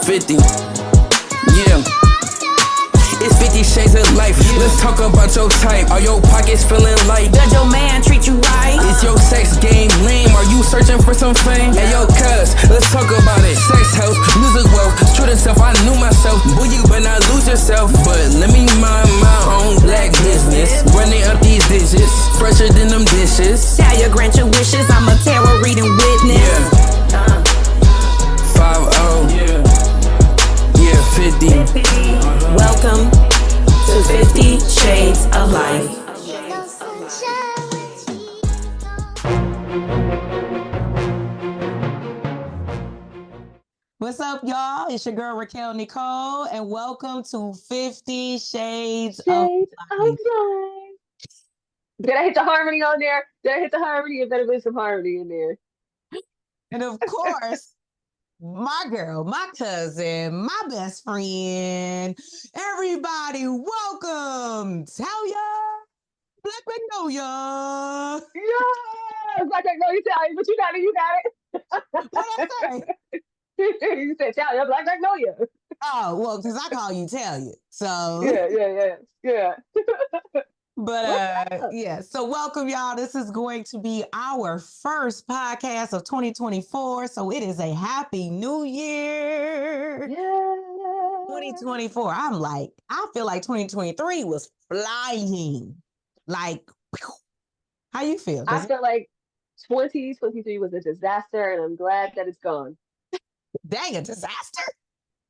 50. Yeah. It's 50 shades of life. Let's talk about your type. Are your pockets feeling light? Does your man treat you right? Is your sex game lame? Are you searching for some fame? Hey yo, cuz, let's talk about it. Sex, health, music, wealth, truth and self. I knew myself. Boy, you better not lose yourself. But let me mind my own black business. Running up these digits, fresher than them dishes. Talia, grant your wishes. I'm a tarot reading witness. Yeah. 5-0. Yeah, 50. Welcome to 50 Shades of Life. What's up, y'all? It's your girl Raquel Ne'Cole, and welcome to 50 Shades of Life. Did I hit the harmony on there? Did I hit the harmony? There better be some harmony in there. And of course, my girl, my cousin, my best friend, everybody, welcome, Talia, BlaqMagnolia. Yeah, BlaqMagnolia, Talia, but you got it. What did I say? You said Talia, BlaqMagnolia. Oh, well, because I call you Talia, so. Yeah. But yeah, so welcome, y'all. This is going to be our first podcast of 2024. So it is a happy new year. Yeah. 2024. I feel like 2023 was flying. Like, how you feel? I feel like 2023 was a disaster, and I'm glad that it's gone. Dang, a disaster?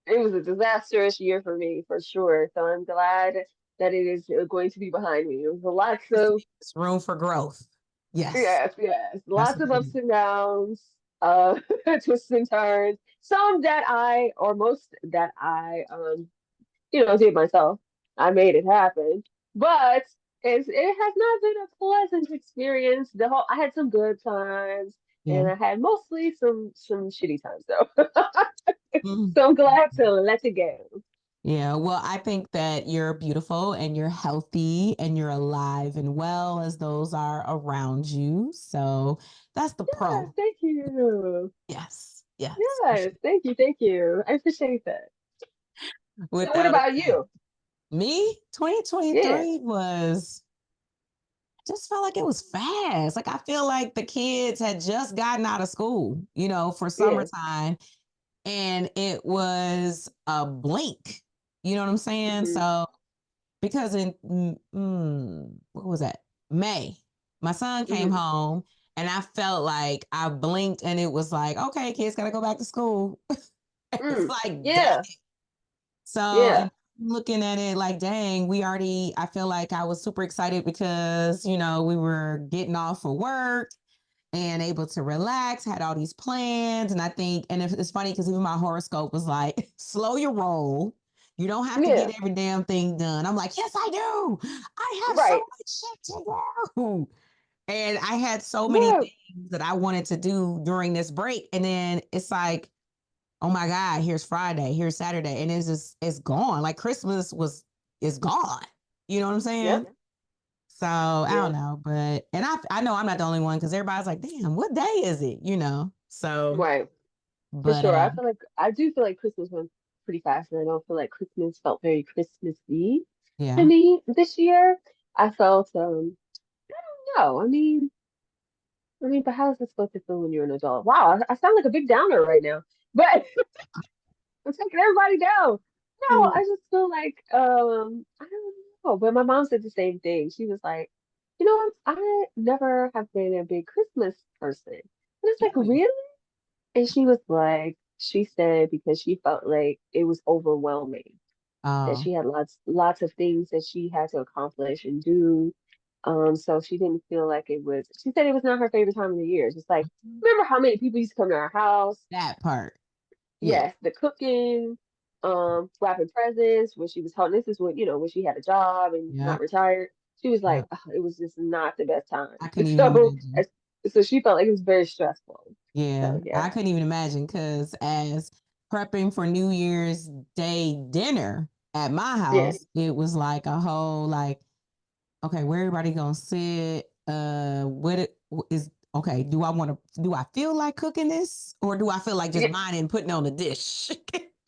It was a disastrous year for me, for sure. So I'm glad that it is going to be behind me. It was a lot of room for growth. Yes. Lots of ups and downs, twists and turns. Some that most that I did myself. I made it happen. But it has not been a pleasant experience. I had some good times, and I had mostly some shitty times though. So I'm glad to let it go. Yeah, well, I think that you're beautiful and you're healthy and you're alive and well as those are around you. So that's the pro. Thank you. Yes. Thank you. I appreciate that. So what about you? Me? 2023 was just felt like it was fast. Like I feel like the kids had just gotten out of school, for summertime, and it was a blink. You know what I'm saying? Mm-hmm. So because in what was that? May, my son came home and I felt like I blinked and it was like, okay, kids gotta go back to school. It's like, dang. So looking at it like, dang, I feel like I was super excited because, we were getting off of work and able to relax, had all these plans. And I think, and it's funny because even my horoscope was like, slow your roll. You don't have to get every damn thing done. I'm like, yes, I do. I have so much shit to do. And I had so many things that I wanted to do during this break. And then it's like, oh my God, here's Friday, here's Saturday. And it's gone. Like Christmas is gone. You know what I'm saying? Yep. So I don't know, but I know I'm not the only one because everybody's like, damn, what day is it? So for sure. I do feel like Christmas went pretty fast, and I don't feel like Christmas felt very Christmassy to me this year. I felt I don't know. But how is it supposed to feel when you're an adult? Wow, I sound like a big downer right now, but I'm taking everybody down. No, I just feel like I don't know. But my mom said the same thing. She was like, I never have been a big Christmas person. And it's like, really? And she said because she felt like it was overwhelming, that she had lots of things that she had to accomplish and do. So she didn't feel like she said it was not her favorite time of the year. It's just like, remember how many people used to come to our house? That part. Yes, the cooking, wrapping presents when she was home. This is when she had a job and not retired. She was like, "Ugh, it was just not the best time." I couldn't even imagine. So she felt like it was very stressful. Yeah, So, I couldn't even imagine because as prepping for New Year's Day dinner at my house, it was like a whole okay, where everybody gonna sit? Okay, do I feel like cooking this or do I feel like just minding putting on a dish?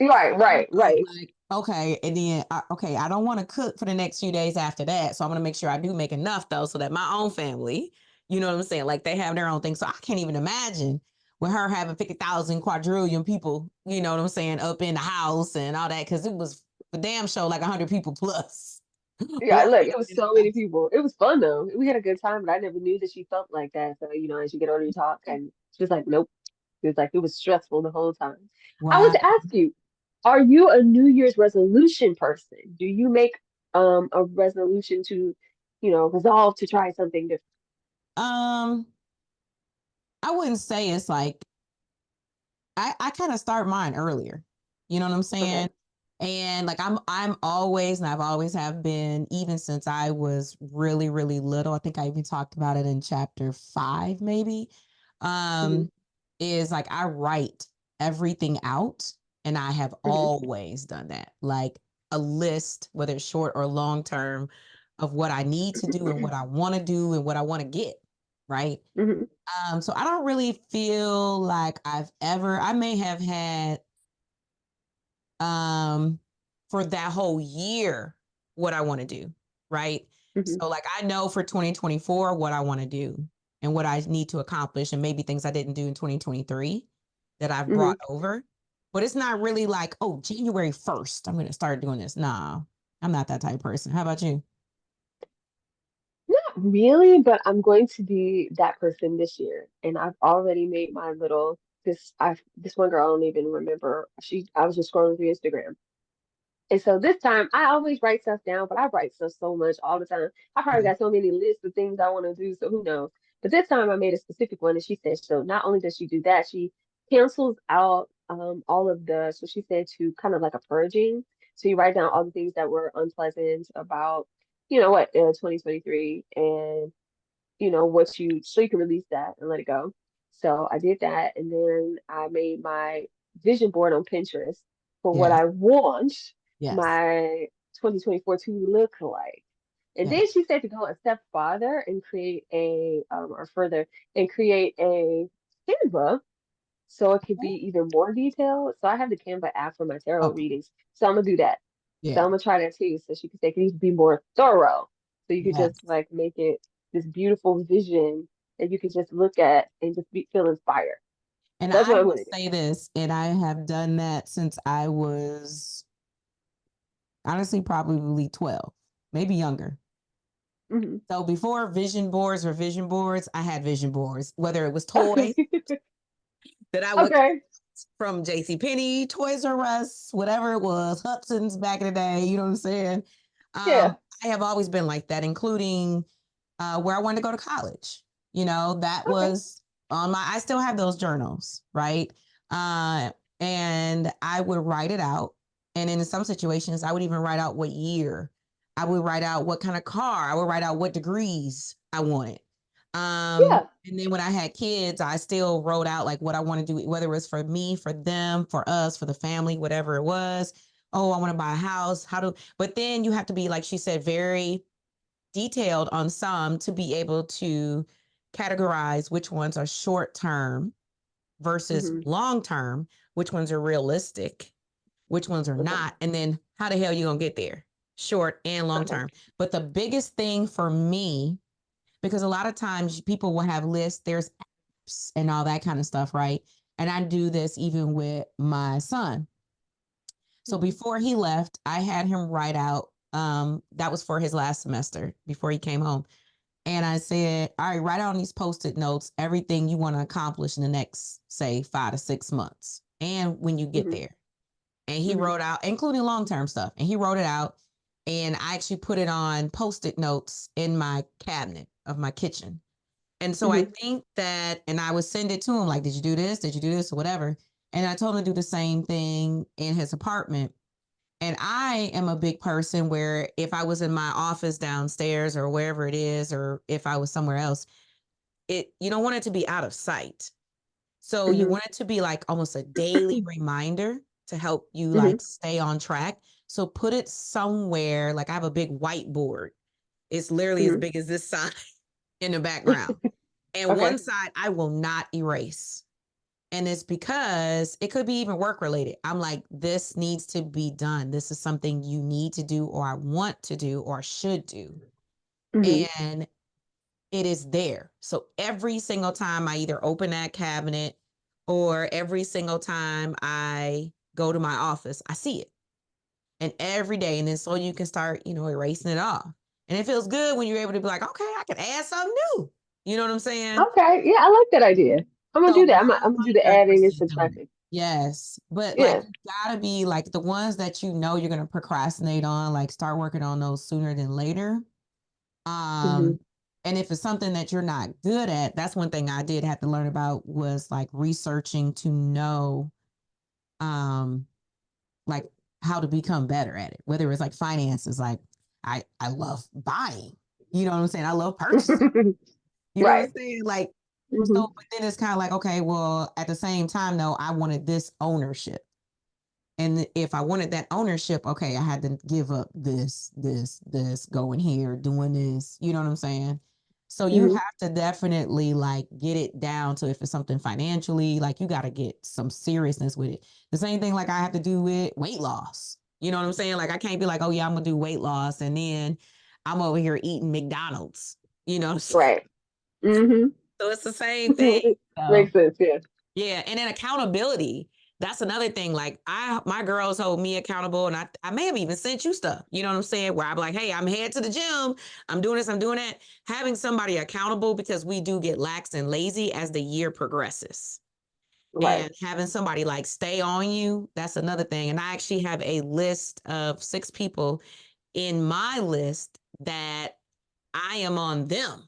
Right. Like, okay, and then okay, I don't want to cook for the next few days after that, so I'm gonna make sure I do make enough though, so that my own family, you know what I'm saying, like they have their own thing. So I can't even imagine with her having 50,000 quadrillion people, you know what I'm saying, up in the house and all that, because it was a damn show like 100 people plus Yeah, look, walking it was in the so many house. people. It was fun though. We had a good time, but I never knew that she felt like that. So, as you get older, you talk, and she was like, nope. It was like it was stressful the whole time. I want Wow. to ask you, are you a New Year's resolution person? Do you make a resolution to, resolve to try something different? Um, I wouldn't say it's like I kind of start mine earlier. You know what I'm Okay. saying? And like I'm always and I've always have been even since I was really really little. I think I even talked about it in chapter 5 maybe. Hmm. Um is like I write everything out and I have Hmm. always done that. Like a list whether it's short or long term of what I need to do and what I want to do and what I want to get, right? Hmm. So I don't really feel like I may have had um for that whole year what I want to do, right? Hmm. So like I know for 2024 what I want to do and what I need to accomplish and maybe things I didn't do in 2023 that I've brought Hmm. over. But it's not really like, oh, January 1st, I'm going to start doing this. Nah, I'm not that type of person. How about you? Not really, but I'm going to be that person this year. And I've already made my little this one girl I don't even remember. I was just scrolling through Instagram. And so this time I always write stuff down, but I write stuff so much all the time. I probably Yeah. got so many lists of things I want to do, so who knows? But this time I made a specific one and she said so not only does she do that, she cancels out all of the so she said to kind of like a purging. So you write down all the things that were unpleasant about, 2023 and what so you can release that and let it go. So I did that and then I made my vision board on Pinterest for what Yes. I want Yes. my 2024 to look like. And then Yes. she said to go a step farther and create or further and create a Canva so it could be even more detailed. So I have the Canva app for my tarot Okay. readings. So I'm gonna do that. So Yeah. I'm gonna try that too. So she could say, can you be more thorough? So you could just Yes. like make it this beautiful vision that you could just look at and just feel inspired. And That's I what I'm will gonna do. say this, and I have done that since I was honestly probably 12, maybe younger. Hmm. So before vision boards or vision boards, I had vision boards, whether it was toys Okay. that I would Okay. from J.C. Penney, Toys R Us, whatever it was, Hudson's back in the day, you know what I'm saying? Yeah. I have always been like that, including where I wanted to go to college. You know, that Okay. was on I still have those journals, right? Uh, and I would write it out. And in some situations, I would even write out what year. I would write out what kind of car. I would write out what degrees I wanted. Yeah. And then when I had kids, I still wrote out like what I want to do, whether it was for me, for them, for us, for the family, whatever it was. Oh, I want to buy a house. But then you have to be, like she said, very detailed on some to be able to categorize which ones are short term versus Hmm. long term, which ones are realistic, which ones are Okay. not, and then how the hell you gonna get there, short and long Okay. term. But the biggest thing for me, because a lot of times people will have lists, there's apps and all that kind of stuff, right? And I do this even with my son. So Hmm. before he left, I had him write out, that was for his last semester before he came home. And I said, all right, write on these post-it notes everything you want to accomplish in the next, say, 5 to 6 months and when you get Hmm. there. And he Hmm. wrote out, including long-term stuff. And he wrote it out. And I actually put it on post-it notes in my cabinet of my kitchen. And so I Hmm. think that, and I would send it to him, like, did you do this? Did you do this? Or whatever. And I told him to do the same thing in his apartment. And I am a big person where if I was in my office downstairs or wherever it is, or if I was somewhere else, you don't want it to be out of sight. So you Hmm. want it to be like almost a daily reminder to help you Hmm. like stay on track. So put it somewhere. Like I have a big whiteboard. It's literally as Hmm. big as this side in the background. And Okay. one side I will not erase. And it's because it could be even work related. I'm like, this needs to be done. This is something you need to do, or I want to do, or should do. And it is there. So every single time I either open that cabinet or every single time I go to my office, I see it. And every day. And then so you can start, erasing it off. And it feels good when you're able to be like, okay, I can add something new. You know what I'm saying? Okay. Yeah, I like that idea. I'm gonna So do that. now I'm gonna do I'm the in the adding and process of doing it. subtracting. Yes. But like Yeah. you gotta be like the ones that you're gonna procrastinate on, like start working on those sooner than later. Hmm. And if it's something that you're not good at, that's one thing I did have to learn about was like researching to know um like how to become better at it. Whether it's like finances, like I love buying. You know what I'm saying? I love purchasing. You know what Right. I'm saying? Like, Hmm. so, but then it's kind of like, okay, well, at the same time, though, I wanted this ownership. And if I wanted that ownership, okay, I had to give up this, going here, doing this. You know what I'm saying? So you Hmm. have to definitely like get it down to if it's something financially, like you got to get some seriousness with it. The same thing like I have to do with weight loss. You know what I'm saying? Like I can't be like, oh yeah, I'm gonna do weight loss, and then I'm over here eating McDonald's. You know what I'm saying? Right. Hmm. So it's the same thing. So Makes sense. Yeah. yeah, and then accountability. That's another thing. Like my girls hold me accountable, and I may have even sent you stuff. You know what I'm saying? Where I'm like, hey, I'm headed to the gym. I'm doing this. I'm doing that. Having somebody accountable because we do get lax and lazy as the year progresses. Right. And having somebody like stay on you, that's another thing. And I actually have a list of 6 people in my list that I am on them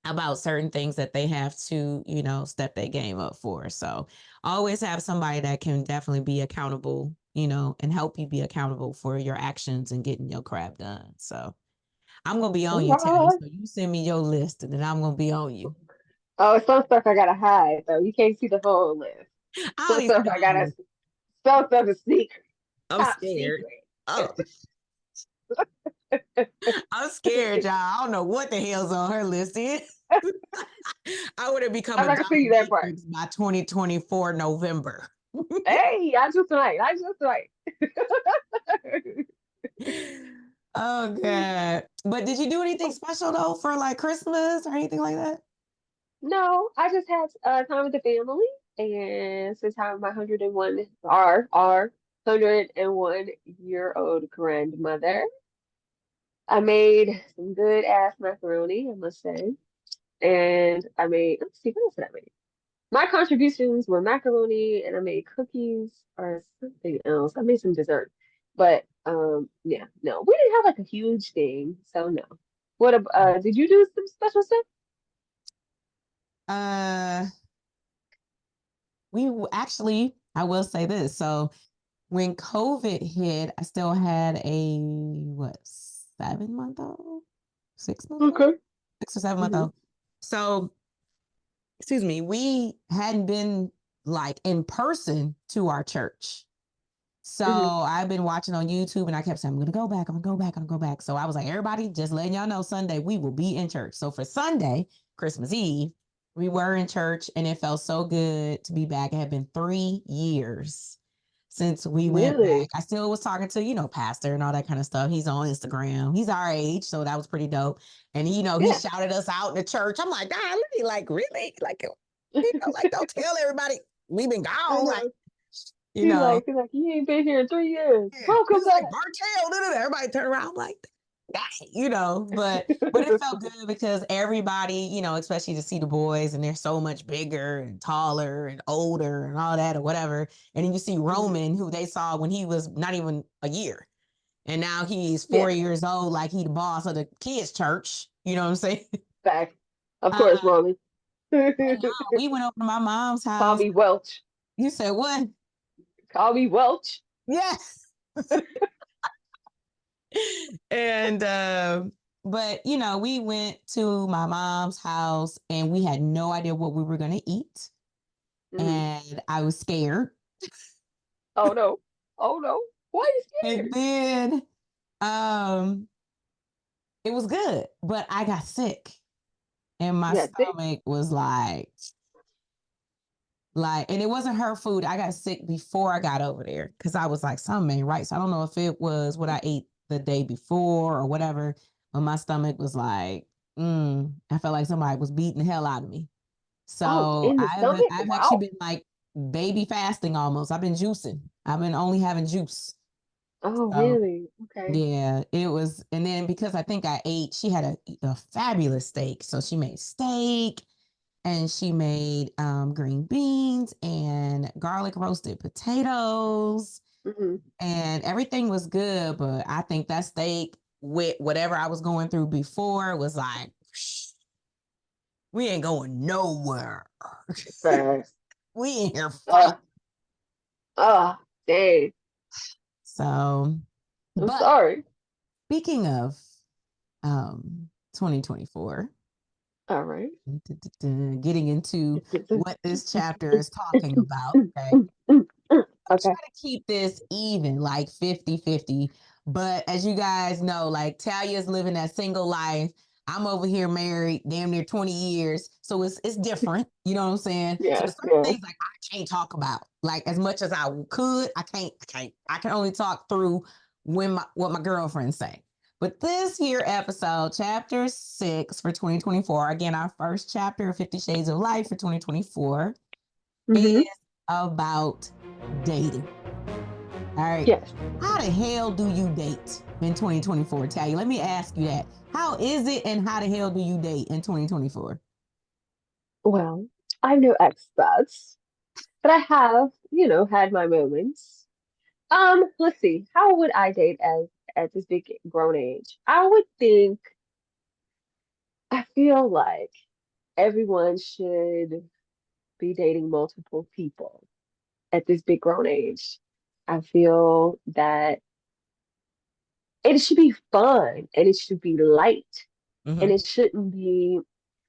about certain things that they have to, step their game up for. So always have somebody that can definitely be accountable, and help you be accountable for your actions and getting your crap done. So I'm going to be on you, Talia. Alright. So you send me your list and then I'm going to be on you. Oh, some stuff I gotta hide though. You can't see the whole list. I Some don't even stuff see I the whole gotta. list. Some stuff is secret. I'm Top scared. secret. Oh, I'm scared, y'all. I don't know what the hell's on her list is. I would have become I'm a not gonna see that part. dominatrix by 2024 November. Hey, I just right. I just right. Oh God. But did you do anything special though for like Christmas or anything like that? No, I just had time with the family and spent time with my 101 our 101-year-old grandmother. I made some good ass macaroni, I must say. And I made, let's see, what else did I make? My contributions were macaroni and I made cookies or something else. I made some dessert. But yeah, no. We didn't have like a huge thing, so no. Did you do some special stuff? Uh, actually, I will say this. So when COVID hit, I still had a what 7 month old, 6 month old, Okay. 6 or 7 month Hmm. old. So excuse me, we hadn't been like in person to our church. So Hmm. I've been watching on YouTube and I kept saying, I'm gonna go back, I'm gonna go back, I'm gonna go back. So I was like, everybody, just letting y'all know Sunday we will be in church. So for Sunday, Christmas Eve, we were in church and it felt so good to be back. It had been 3 years since we went back. Really? I still was talking to, Pastor and all that kind of stuff. He's on Instagram. He's our age, so that was pretty dope. And he Yeah. shouted us out in the church. I'm like, golly, like really? Like, like don't tell everybody we've been I gone. Like, know. you know. He's like, you ain't been here in 3 years. Yeah, Welcome it's like back. Bartell. Everybody turn around like, but it felt good because everybody, especially to see the boys and they're so much bigger and taller and older and all that or whatever. And then you see Mhm. Roman, who they saw when he was not even a year. And now he's Yeah, 4 years old, like he the boss of the kids' church. You know what I'm saying? back. Of Uh, course, Roman. we went over to my mom's Call house. me Welch. You said what? Call me Welch. Yes. And but we went to my mom's house and we had no idea what we were going to eat, Hmm. and I was scared. Oh no. Oh no. Why are you And scared? then um it was good, but I got sick and my Yeah, stomach was like, Like, and it wasn't her food. I got sick before I got over there because I was like, something ain't right. So I don't know if it was what I ate the day before or whatever, but my stomach was like, I felt like somebody was beating the hell out of me. Oh, So in the stomach? I've actually Wow. been like baby fasting almost. I've been juicing. I've been only having juice. Oh, So really? Okay. yeah, it was. And then because I think she had a fabulous steak. So she made steak and she made green beans and garlic roasted potatoes Hmm. and everything was good. But I think that steak with whatever I was going through before was like, we ain't going nowhere. Fast. We ain't here fight. Uh, dang. So, I'm but sorry. speaking of 2024, All right. getting into what this chapter is talking about, okay? Try Okay. to keep this even, like 50-50. But as you guys know, like Talia's living that single life. I'm over here married damn near 20 years. So it's different. You know what I'm saying? So Yes, there's certain yes. things like I can't talk about. Like as much as I could, I can't. I can only talk through what my girlfriends say. But this here episode, chapter 6 for 2024, again, our first chapter of 50 Shades of Life for 2024 is Mm-hmm. about dating. All right. Yes. How the hell do you date in 2024, Talia? Let me ask you that. How is it and how the hell do you date in 2024? Well, I'm no expert, but I have, had my moments. Let's see. How would I date as at this big grown age? I would think I feel like everyone should be dating multiple people at this big grown age. I feel that it should be fun and it should be light and Mm-hmm. it shouldn't be.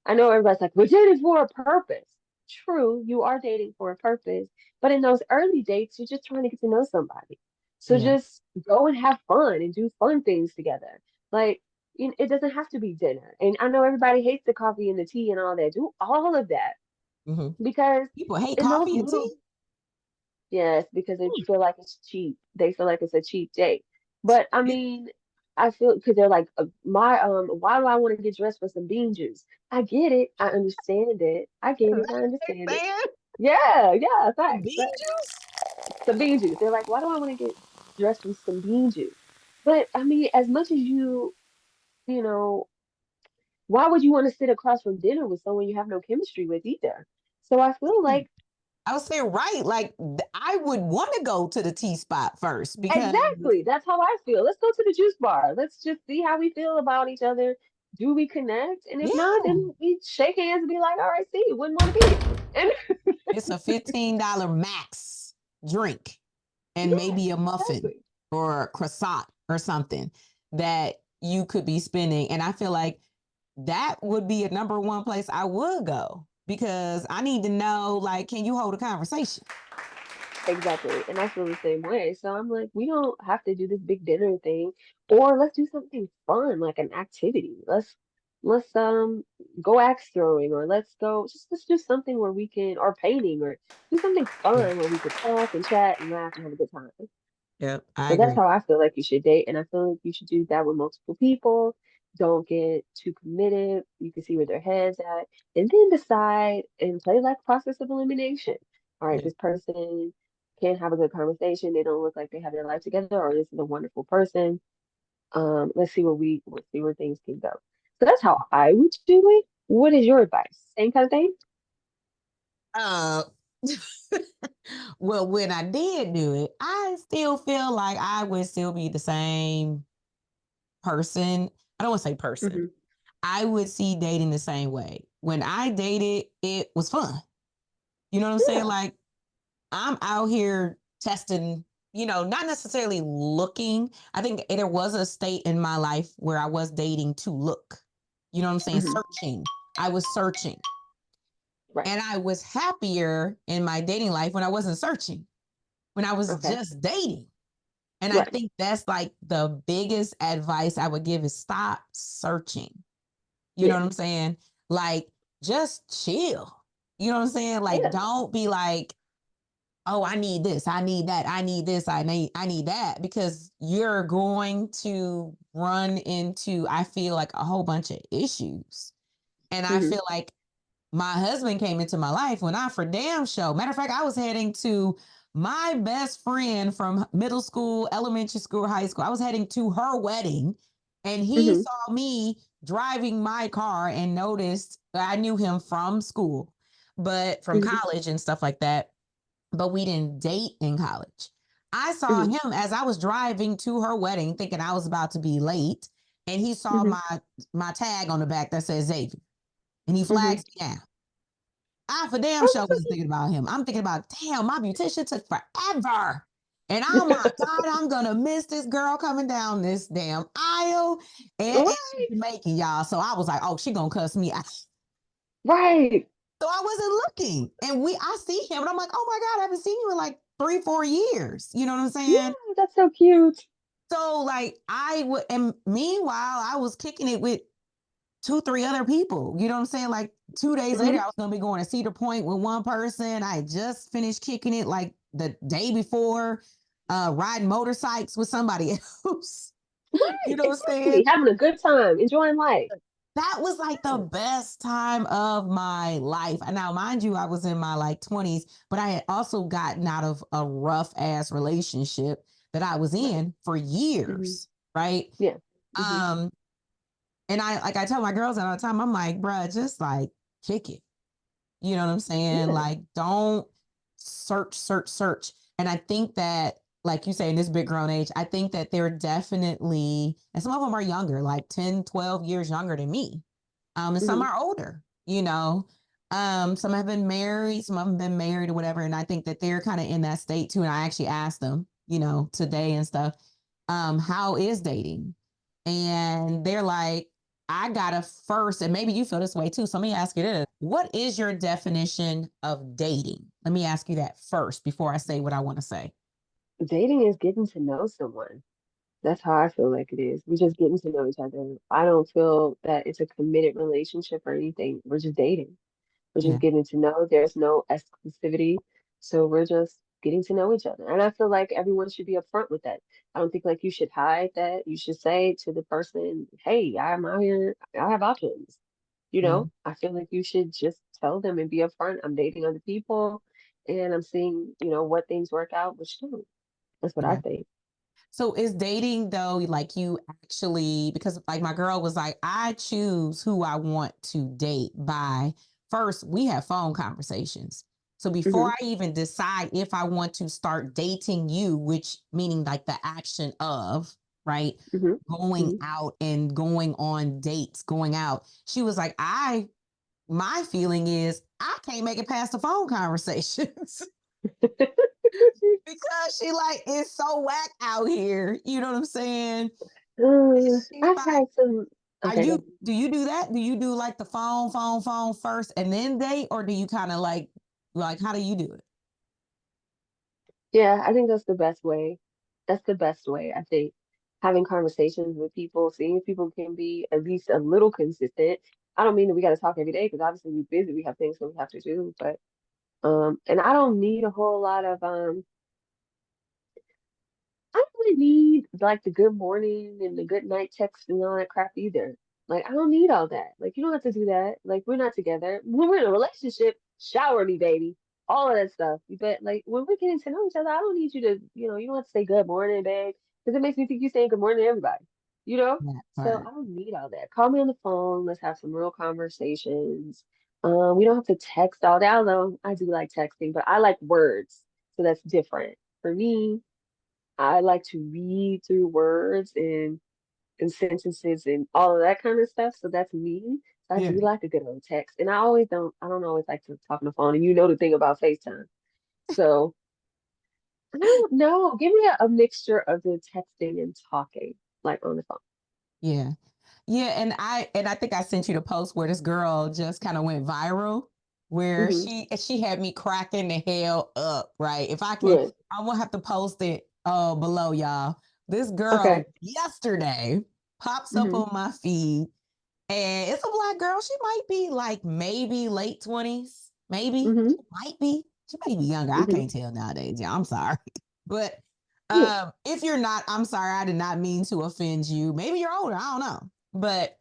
I know everybody's like, we're dating for a purpose. True, you are dating for a purpose, but in those early dates, you're just trying to get to know somebody. So Yeah. just go and have fun and do fun things together. Like, it doesn't have to be dinner. And I know everybody hates the coffee and the tea and all that. Do all of that Mm-hmm. because People hate in those coffee and little, tea. yes, because they feel like it's cheap. They feel like it's a cheap date. But I mean, I feel because they're like, why do I want to get dressed for some bean juice? I get it. I understand it. I get it. I understand it. Man, Yeah, yeah, some facts, bean facts. juice. Some bean juice. They're like, why do I want to get dressed for some bean juice? But I mean, as much as you know, why would you want to sit across from dinner with someone you have no chemistry with either? So I feel like I would say right. Like I would want to go to the tea spot first because exactly. That's how I feel. Let's go to the juice bar. Let's just see how we feel about each other. Do we connect? And if not, yeah, then we shake hands and be like, all right, see, you wouldn't want to be here. And it's a $15 max drink and yeah, maybe a muffin exactly. or a croissant or something that you could be spending. And I feel like that would be a number one place I would go because I need to know, like, can you hold a conversation? Exactly. And I feel the same way. So I'm like, we don't have to do this big dinner thing, or let's do something fun, like an activity. Let's go axe throwing, or let's do something where we can, or painting, or do something Yeah. fun where we could talk and chat and laugh and have a good time. Yep, I So that's agree. how I feel like you should date, and I feel like you should do that with multiple people. Don't get too committed. You can see where their heads at, and then decide and play like process of elimination. All right, Yeah. this person can't have a good conversation. They don't look like they have their life together, or this is a wonderful person. Let's see where things can go. So that's how I would do it. What is your advice? Same kind of thing? Uh, well, when I did do it, I still feel like I would still be the same person. I don't want to say person. Hmm. I would see dating the same way. When I dated, it was fun. You know what I'm saying? Yeah. Like I'm out here testing, not necessarily looking. I think there was a state in my life where I was dating to look. You know what I'm saying? Hmm. Searching. I was searching. Right. And I was happier in my dating life when I wasn't searching, when I was Okay. just dating. And I Right. think that's like the biggest advice I would give is stop searching. You know Yeah. what I'm saying? Like just chill. You know what I'm saying? Like, Yeah. don't be like, oh, I need this, I need that, I need this, I need that, because you're going to run into, I feel like, a whole bunch of issues. And I Mm-hmm. feel like my husband came into my life when I for damn show. Matter of fact, I was heading to my best friend from middle school, elementary school, high school. I was heading to her wedding, and he Mm-hmm. saw me driving my car and noticed that I knew him from school, but from Mm-hmm. college and stuff like that. But we didn't date in college. I saw Mm-hmm. him as I was driving to her wedding, thinking I was about to be late, and he saw Mm-hmm. my tag on the back that says Xavier, and he Mm-hmm. flags me down. I for damn Oh, sure that's so wasn't cute. thinking about him. I'm thinking about, damn, my beautician took forever. And oh my God, I'm gonna miss this girl coming down this damn aisle. And she's Right. Jamaican, y'all. So I was like, oh, she gonna cuss me out. Right. So I wasn't looking. And I see him and I'm like, oh my God, I haven't seen you in like 3-4 years. You know what I'm Yeah, saying? that's so cute. So like I would, and meanwhile, I was kicking it with 2, 3 other people. You know what I'm saying? Like 2 days later, Mm-hmm. I was gonna be going to Cedar Point with one person. I had just finished kicking it like the day before, riding motorcycles with somebody else. You Right. know what I'm saying? Exactly. Having a good time, enjoying life. That was like the Yeah. best time of my life. And now, mind you, I was in my like 20s, but I had also gotten out of a rough ass relationship that I was Right. in for Mm-hmm. years. Right. Yeah. Mm-hmm. Um, and I tell my girls all the time, I'm like, bruh, just like kick it. You know what I'm saying? Yeah. Like, don't search. And I think that, like you say, in this big grown age, I think that they're definitely, and some of them are younger, like 10, 12 years younger than me. And some Mm-hmm. are older, you know. Some have been married, some of them been married or whatever. And I think that they're kind of in that state too. And I actually asked them, you know, today and stuff, how is dating? And they're like, I gotta first, and maybe you feel this way too. So let me ask you this. What is your definition of dating? Let me ask you that first before I say what I want to say. Dating is getting to know someone. That's how I feel like it is. We're just getting to know each other. I don't feel that it's a committed relationship or anything. We're just dating. We're just Yeah. getting to know. There's no exclusivity. So we're just getting to know each other. And I feel like everyone should be upfront with that. I don't think like you should hide that. You should say to the person, hey, I'm out here, I have options. Mm-hmm. I feel like you should just tell them and be upfront. I'm dating other people and I'm seeing, what things work out, which don't. That's what I Yeah. think. So is dating though, like you actually, because like my girl was like, I choose who I want to date by first, we have phone conversations. So before Hmm. I even decide if I want to start dating you, which meaning like the action of, right, Hmm. going Hmm. out and going on dates, going out, she was like, my feeling is I can't make it past the phone conversations. Because she like it's so whack out here. You know what I'm saying? She's I've like, had some. are Okay, go you ahead. do you do that? Do you do like the phone first and then date? Or do you kind of like how do you do it? Yeah, I think that's the best way. That's the best way, I think. Having conversations with people, seeing if people can be at least a little consistent. I don't mean that we got to talk every day because obviously we're busy. We have things that we have to do, but and I don't need a whole lot of I don't really need like the good morning and the good night text and all that crap either. Like I don't need all that. Like you don't have to do that. Like we're not together. When we're in a relationship, shower me, baby. All of that stuff. But like when we're getting to know each other, I don't need you to, you don't have to say good morning, babe, because it makes me think you're saying good morning to everybody. You know? That So part. I don't need all that. Call me on the phone. Let's have some real conversations. We don't have to text all day. Although I do like texting, but I like words. So that's different. For me, I like to read through words and sentences and all of that kind of stuff. So that's me. So I Yeah. do like a good old text. And I don't always like to talk on the phone. And you know the thing about FaceTime. So I don't know. Give me a mixture of the texting and talking, like on the phone. Yeah. Yeah, and I think I sent you the post where this girl just kind of went viral, where Hmm. she had me cracking the hell up, right? If I can, Right. I will have to post it below, y'all. This girl Okay. yesterday pops up Hmm. on my feed, and it's a black girl. She might be like maybe late 20s. Maybe. Mm-hmm. She might be younger. I Mm-hmm. can't tell nowadays. Yeah, I'm sorry. But Yeah. if you're not, I'm sorry. I did not mean to offend you. Maybe you're older. I don't know. But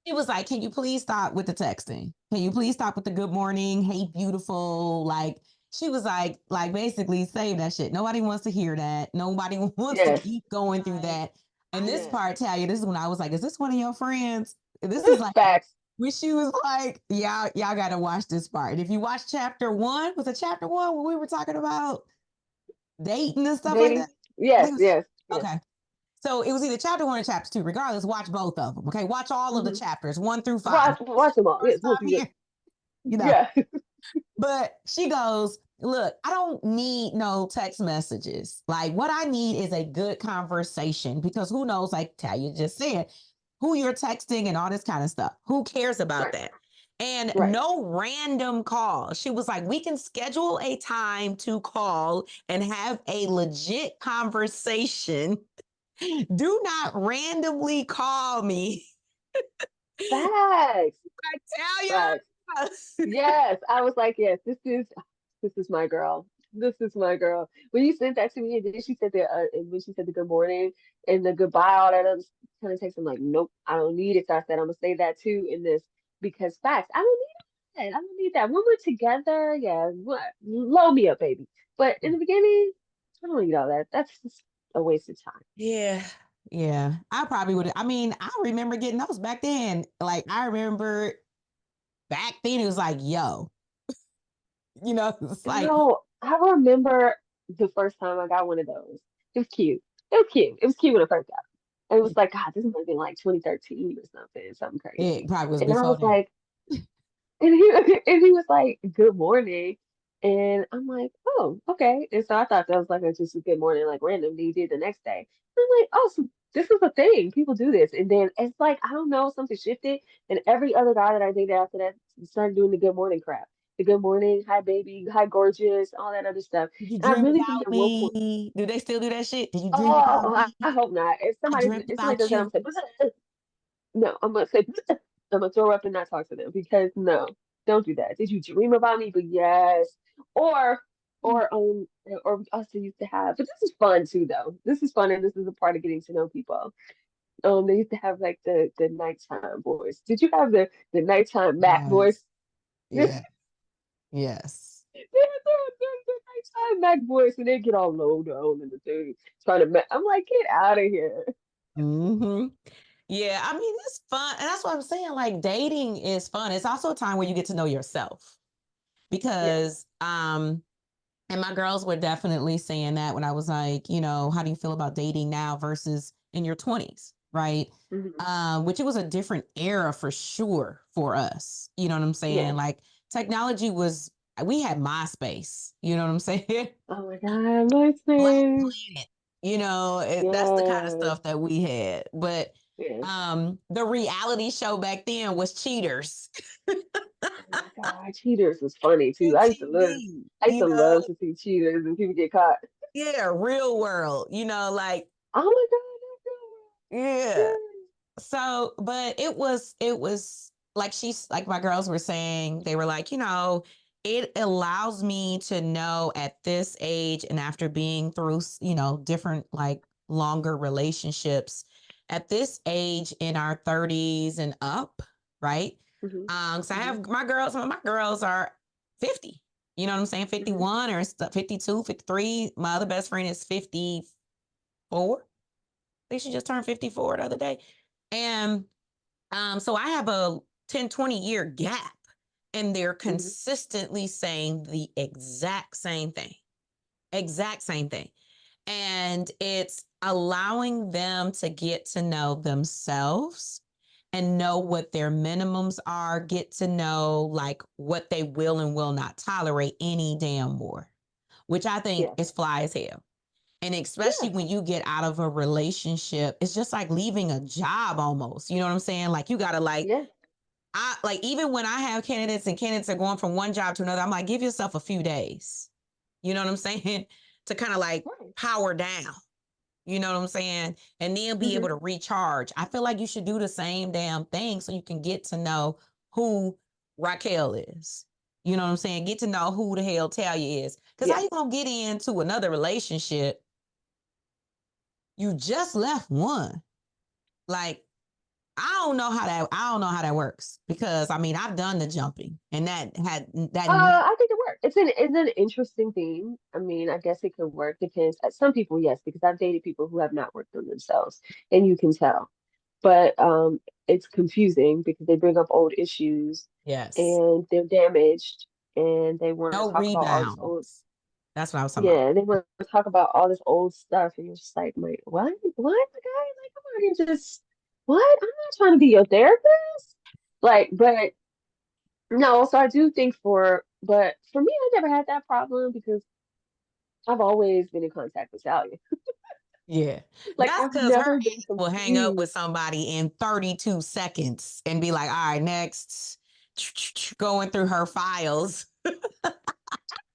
it was like, can you please stop with the texting? Can you please stop with the good morning? Hey, beautiful. Like, she was like basically save that shit. Nobody wants to hear that. Nobody wants to Yes. keep going through that. And this Yes. part, Talia, this is when I was like, is this one of your friends? This is like Facts. when she was like, y'all gotta watch this part. And if you watch chapter one, was it chapter one when we were talking about dating and stuff like Dating. that? I Yes. think it was Yes. Yes. okay. So it was either chapter one or chapter two. Regardless, watch both of them. Okay, watch all of the Mm-hmm. chapters 1 through 5. Watch them all. First Yes. We'll time do that. here, you know. Yeah. But she goes, look, I don't need no text messages. Like, what I need is a good conversation because who knows, like Talia just said, who you're texting and all this kind of stuff. Who cares about Right. that? And Right. no random call. She was like, we can schedule a time to call and have a legit conversation. Do not randomly call me. Facts. I tell Facts. you. Yes. I was like, yes, this is my girl. This is my girl. When you sent that to me, and then she said and when she said the good morning and the goodbye, all that other kind of text, I'm like, nope, I don't need it. So I said, I'm gonna say that too in this because facts, I don't need that. I don't need that. When we're together, yeah, load me up, baby. But in the beginning, I don't need all that. That's just a waste of time. Yeah. Yeah. I probably would. I mean, I remember getting those back then. Like, I remember back then it was like, yo, it's like, No, I remember the first time I got one of those. It was cute. It was cute. It was cute when I first got it. It was like, God, this might have been like 2013 or something it crazy. probably was And I before was then. like, and he was like, "Good morning," and I'm like, "Oh, okay." And so I thought that was like just a good morning, like randomly he did the next day. And I'm like, "Oh, so this is a thing. People do this." And then it's like I don't know, something shifted, and every other guy that I dated after that started doing the good morning crap. The good morning, hi baby, hi gorgeous, all that other stuff. Did you And I dream really think about at one point, me? Do they still do that shit? Did you dream about oh, I, me? I hope not. I dreamt If somebody about does that, I'm you. gonna say, no, I'm gonna say I'm gonna throw up and not talk to them because no, don't do that. Did you dream about me? But yes. Or or we also used to have, but this is fun too though. This is fun and this is a part of getting to know people. They used to have like the nighttime voice. Did you have the nighttime Mac voice? Yes. Yeah. Yes. They had the nighttime Mac voice and they get all low down in the thing trying to I'm like, get out of here. Hmm. Yeah. I mean, it's fun. And that's what I'm saying. Like, dating is fun. It's also a time where you get to know yourself Yes. because, and my girls were definitely saying that when I was like, how do you feel about dating now versus in your 20s? Right. Hmm. Which it was a different era for sure for us. You know what I'm saying? Yes. Like technology we had MySpace. You know what I'm saying? Oh my God, my Black face. Planet. That's the kind of Yes. stuff that we had. But Yes. the reality show back then was Cheaters Oh my God, Cheaters was funny too. and TV. I used to love to see Cheaters and people get caught. Yeah, real world. Like Oh my God, that's yeah. good. So, but it was like she's like my girls were saying, they were like, it allows me to know at this age and after being through, different like longer relationships at this age in our 30s and up, right? Yes. Hmm. So I Hmm. have some of my girls are 50. You know what I'm saying? Hmm. 51 or 52, 53. My other best friend is 54. I think she just turned 54 the other day. And so I have a 10-20 year gap, and they're Hmm. consistently saying the exact same thing. Exact same thing. And it's allowing them to get to know themselves and know what their minimums are, get to know like what they will and will not tolerate any damn more, which I think Yes. is fly as hell. And especially Yes. when you get out of a relationship, it's just like leaving a job almost. You know what I'm saying? Like you gotta Yes. I like even when I have candidates and candidates are going from one job to another, I'm like, give yourself a few days. You know what I'm saying? To kind of like Right. power down. You know what I'm saying? And then be able Hmm. to recharge. I feel like you should do the same damn thing so you can get to know who Raquel is. You know what I'm saying? Get to know who the hell Talia is. Because how you going to get into another relationship? You just left one. Like, I don't know how that works, because I mean, I've done the jumping, and that I think it works. It's an interesting thing. I mean, I guess it could work. Depends. Some people, yes, because I've dated people who have not worked on themselves, and you can tell. But it's confusing because they bring up old issues, yes, and they're damaged, and they want to no talk about all this old. rebounds. That's what I was talking about. Yeah, they want to talk about all this old stuff, and you're just like, wait, what? What, the guy? Like, I'm out here just what? I'm not trying to be your therapist. Like, but no, so I do think but for me, I never had that problem because I've always been in contact with Talia. Yeah. Like, That's I've because her never been ass will hang up with confused. somebody in 32 seconds and be like, all right, next, going through her files.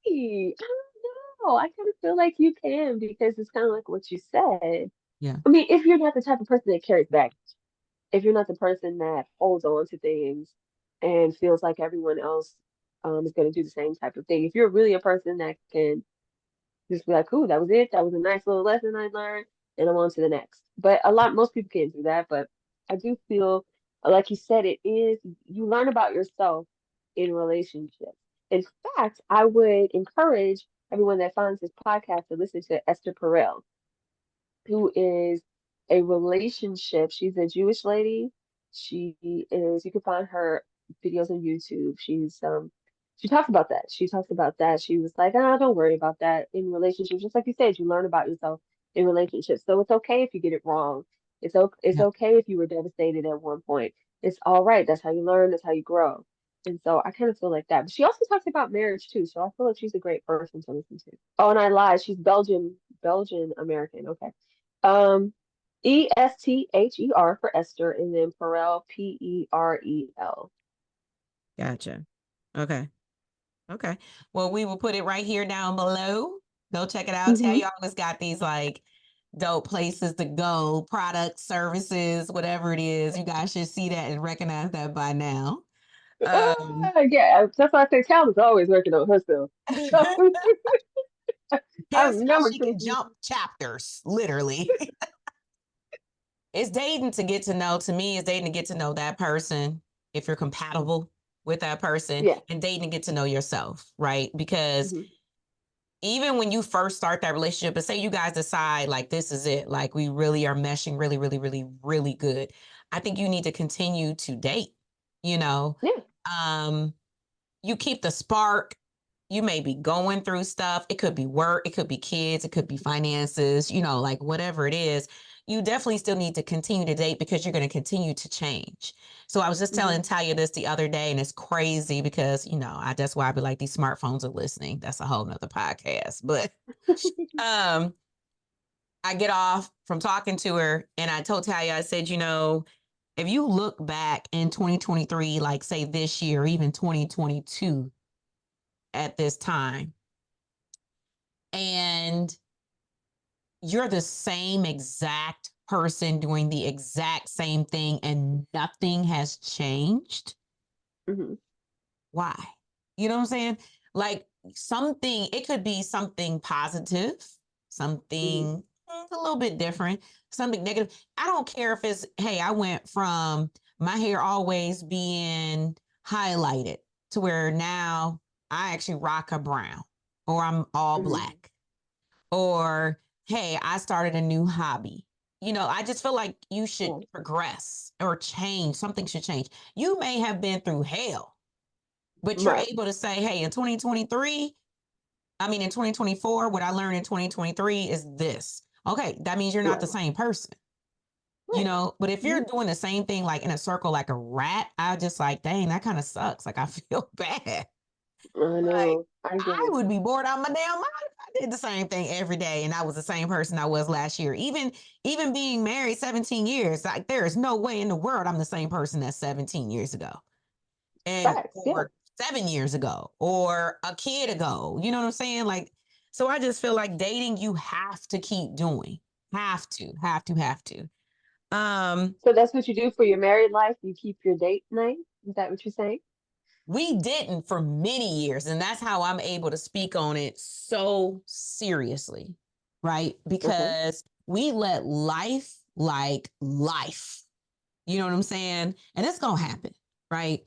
Hey, I don't know. I kind of feel like you can because it's kind of like what you said. Yeah. I mean, if you're not the type of person that carries baggage, if you're not the person that holds on to things and feels like everyone else is going to do the same type of thing, if you're really a person that can just be like, cool, that was it. That was a nice little lesson I learned, and I'm on to the next. But most people can't do that. But I do feel, like you said, you learn about yourself in relationships. In fact, I would encourage everyone that finds this podcast to listen to Esther Perel, who is a relationship. She's a Jewish lady. You can find her videos on YouTube. She talks about that. She talks about that. She was like, ah, don't worry about that in relationships. Just like you said, you learn about yourself in relationships. So it's okay if you get it wrong. It's Yeah. okay if you were devastated at one point. It's all right. That's how you learn. That's how you grow. And so I kind of feel like that. But she also talks about marriage too. So I feel like she's a great person to listen to. Oh, and I lied. She's Belgian American. Okay. Um, Esther for Esther, and then Perel, Perel. Gotcha. Okay. Okay. Well, we will put it right here down below. Go check it out. Tell Mm-hmm. you always got these like dope places to go, products, services, whatever it is. You guys should see that and recognize that by now. Yeah, that's why I say Tal is always working on herself. So Here's I'm how never she can confused. jump chapters, literally. It's dating to get to know, to me, it's dating to get to know that person, if you're compatible with that person, Yeah. and dating to get to know yourself, right? Because Mm-hmm. even when you first start that relationship, and say you guys decide like this is it, like we really are meshing really, really, really, really good, I think you need to continue to date, you know. Yeah. Um, you keep the spark. You may be going through stuff. It could be work, it could be kids, it could be finances, you know, like whatever it is. You definitely still need to continue to date because you're going to continue to change. So I was just Mm-hmm. telling Talia this the other day, and it's crazy because, you know, that's why I be like, these smartphones are listening. That's a whole nother podcast. But um, I get off from talking to her, and I told Talia, I said, you know, if you look back in 2023, like say this year, or even 2022 at this time, and you're the same exact person doing the exact same thing and nothing has changed, Mm-hmm. why? You know what I'm saying? Like something, it could be something positive, Mm-hmm. something a little bit different, something negative. I don't care if it's, hey, I went from my hair always being highlighted to where now I actually rock a brown, or I'm all Mm-hmm. black, or hey, I started a new hobby. You know, I just feel like you should Yeah. progress or change. Something should change. You may have been through hell, but you're Right. able to say, hey, in 2023, I mean, in 2024, what I learned in 2023 is this. Okay, that means you're not Right. the same person, you Right. know? But if Mm-hmm. you're doing the same thing like in a circle like a rat, I just like, dang, that kind of sucks. Like, I feel bad. I Like, know. I get I it. would be bored out my damn mind if I did the same thing every day and I was the same person I was last year. Even being married 17 years, like there is no way in the world I'm the same person that's 17 years ago. And Facts. Yeah. or 7 years ago or a kid ago. You know what I'm saying? Like, so I just feel like dating you have to keep doing. Have to, have to, have to. Um, So that's what you do for your married life? You keep your date night? Is that what you're saying? We didn't for many years. And that's how I'm able to speak on it so seriously, right? Because we let life like life. You know what I'm saying? And it's going to happen, right?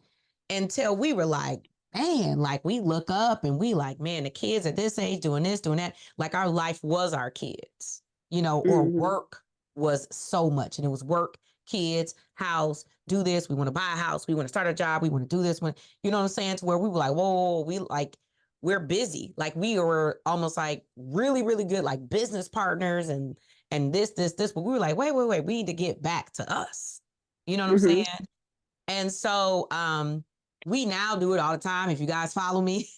Until we were like, man, like we look up and we like, man, the kids at this age doing this, doing that. Like our life was our kids, you know, or work was so much. And it was work, kids, house, do this. We want to buy a house. We want to start a job. We want to do this one. You know what I'm saying? To where we were like, whoa, we like, we're busy. Like we were almost like really, really good, like business partners and this. But we were like, wait, we need to get back to us. You know what I'm saying? And so we now do it all the time. If you guys follow me,